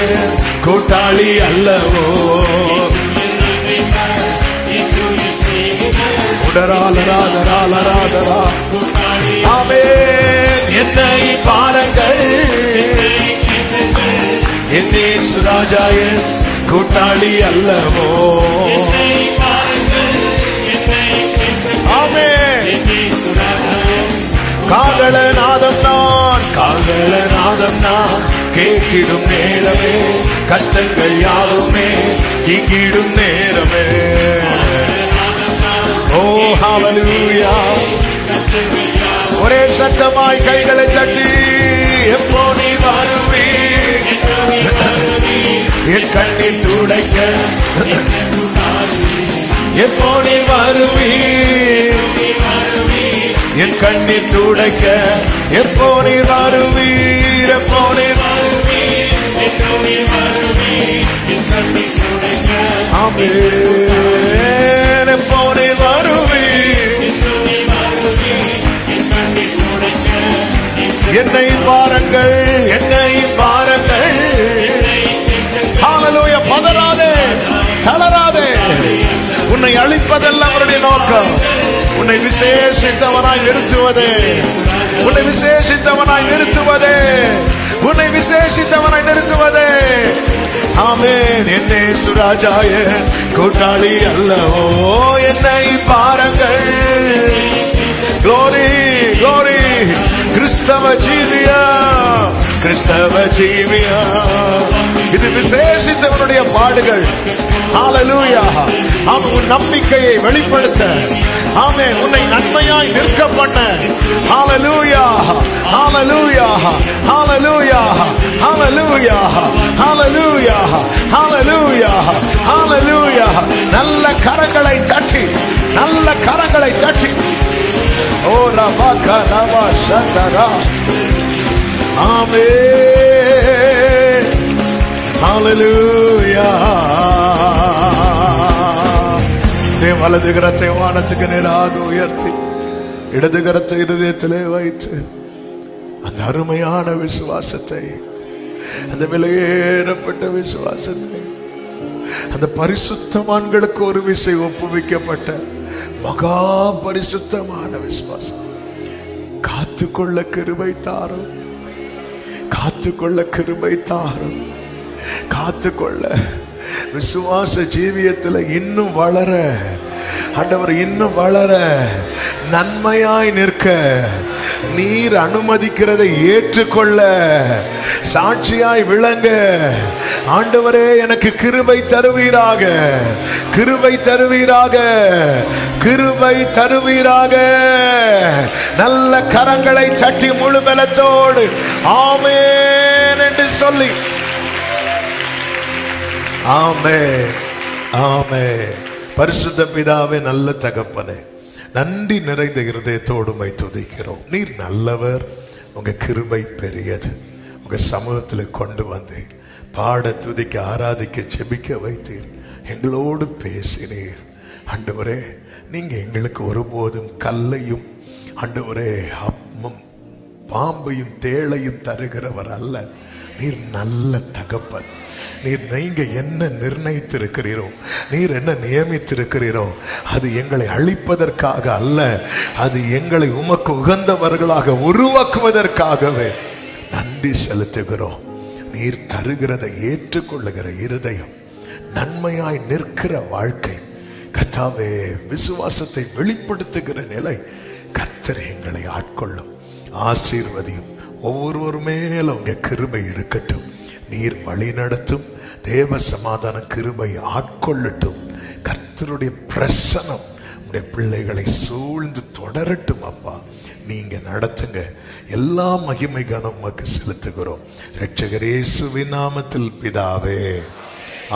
[SPEAKER 1] கூட்டாளி அல்லவோ. ஆமென். என்னை பாருங்கள், என் இயேசு ராஜாய கூட்டாளி அல்லவோ. ஆமென். காதலநாதம் நான் கேட்டிடும் நேரமே, கஷ்டங்கள் யாருமே தீங்கிடும் நேரமே. ஓ ஹல்லேலூயா. ஒரே சத்தமாய் கைகளை தட்டி எப்போ நீ வருவே, என் கண்ணீர் துடைக்க எப்போ நீ வருவே, என் கண்ணீர் துடைக்க எப்போ நீ வருவீர், எப்போ நீ வருவீர். ஆமென். எப்போ நீ வருவீர். என்னை பாருங்கள், என்னை பாருங்கள். ஹல்லேலூயா. பதறாதே, தளராதே. உன்னை அழிப்பதெல்லாம் அவருடைய நோக்கம். உன்னை விசேஷித்தவனாய் நிறுத்துவதே, உன்னை விசேஷித்தவனாய் நிறுத்துவதே, உன்னை விசேஷித்தவனாய் நிறுத்துவதே. ஆமென். என்னே சுராஜாய கூட்டாளி அல்லவோ. என்னை பாருங்கள். Glory, glory. கிறிஸ்தவ ஜீவியம் கிறிஸ்தவ ஜீவியா. இது விசேஷித்தவனுடைய பாடுகள். ஹalleluya. அவன் உன் நம்பிக்கையை வெளிப்படுத்த, ஆமென், உன்னை நன்மையாய் நிற்க பண்ண. ஹalleluya, ஹalleluya, ஹalleluya, ஹalleluya, ஹalleluya, ஹalleluya, ஹalleluya. நல்ல கரங்களை தட்டி, நல்ல கரங்களை தட்டி. ஓ ரபா ரபா ஷதரா. ஆமென். ஹalleluya. வலது கரத்தை வானத்துக்கு நேராக உயர்த்தி இடது கரத்தை இருதயத்திலே வைத்து அந்த அருமையான விசுவாசத்தை, அந்த விலையேறப்பட்ட விசுவாசத்தை, அந்த பரிசுத்தவான்களுக்கு ஒரு விசை ஒப்புவிக்கப்பட்ட மகா பரிசுத்தமான விசுவாசம் காத்துக்கொள்ள கிருபை தாரும், காத்துக்கொள்ள கிருபை தாரும், காத்துக்கொள்ள விசுவாச ஜீவியத்தில் இன்னும் வளர, ஆண்டவர் இன்னும் வளர, நன்மையாய் நிற்க, நீர் அனுமதிக்கிறதை ஏற்றுக்கொள்ள, சாட்சியாய் விளங்க. ஆண்டவரே எனக்கு கிருபை தருவீராக, கிருபை தருவீராக, கிருபை தருவீராக. நல்ல கரங்களை சட்டி முழு பலத்தோடு ஆமென் என்று சொல்லி, ஆமென், ஆமென். பரிசுத்த பிதாவே, நல்ல தகப்பனே, நன்றி நிறைந்த இருதயத்தோடு உம்மை துதிக்கிறோம். நீர் நல்லவர், உங்க கிருபை பெரியது. உங்க சமூகத்தில் கொண்டு வந்து பாட, துதிக்க, ஆராதிக்க, ஜெபிக்க வைத்தீர். எங்களோடு பேசினீர். ஆண்டவரே, நீங்க எங்களுக்கு ஒருபோதும் கல்லையும், ஆண்டவரே, அப்பமும் பாம்பையும் தேளையும் தருகிறவர் அல்ல. நீர் நல்ல தகப்பன். நீங்க என்ன நிர்ணயித்திருக்கிறீரோ, நீர் என்ன நியமித்திருக்கிறீரோ, அது எங்களை அழிப்பதற்காக அல்ல, அது எங்களை உமக்கு உகந்தவர்களாக உருவாக்குவதற்காகவே. நன்றி செலுத்துகிறோம். நீர் தருகிறதை ஏற்றுக்கொள்ளுகிற இருதயம், நன்மையாய் நிற்கிற வாழ்க்கை, கர்த்தாவே, விசுவாசத்தை வெளிப்படுத்துகிற நிலை, கர்த்தர் எங்களை ஆட்கொள்ளும், ஆசீர்வதியும். ஒவ்வொருவர் மேலும் உங்க கிருபை இருக்கட்டும். நீர் வழி நடத்தும். தேவ சமாதான கிருபை ஆட்கொள்ளட்டும். கர்த்தருடைய பிரசன்னம் உடைய பிள்ளைகளை சூழ்ந்து தொடரட்டும். அப்பா, நீங்க நடத்துங்க. எல்லா மகிமை கனம் உமக்கு செலுத்துகிறோம். இரட்சகர் இயேசுவின் நாமத்தில் பிதாவே,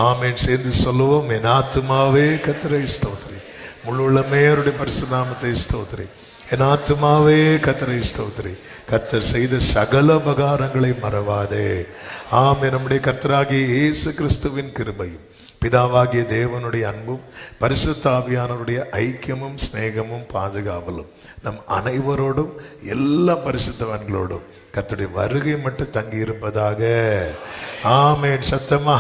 [SPEAKER 1] ஆமென். சேர்ந்து சொல்லுவோம். என் ஆத்துமாவே கர்த்தரை ஸ்தோத்திரி, முழு உள்ளமே அவருடைய பரிசுத்த நாமத்தை ஸ்தோத்திரி. என் ஆத்துமாவே கர்த்தரை ஸ்தோத்திரி, கர்த்தர் செய்த சகல உபகாரங்களை மறவாதே. ஆமென். நம்முடைய கர்த்தராகிய இயேசு கிறிஸ்துவின் கிருபையும், பிதாவாகிய தேவனுடைய அன்பும், பரிசுத்த ஆவியானவருடைய ஐக்கியமும் சிநேகமும் பாதுகாவலும் நம் அனைவரோடும், எல்லா பரிசுத்தவான்களோடும் கர்த்தருடைய வருகை மட்டும் தங்கி இருப்பதாக. ஆமென். சத்தமா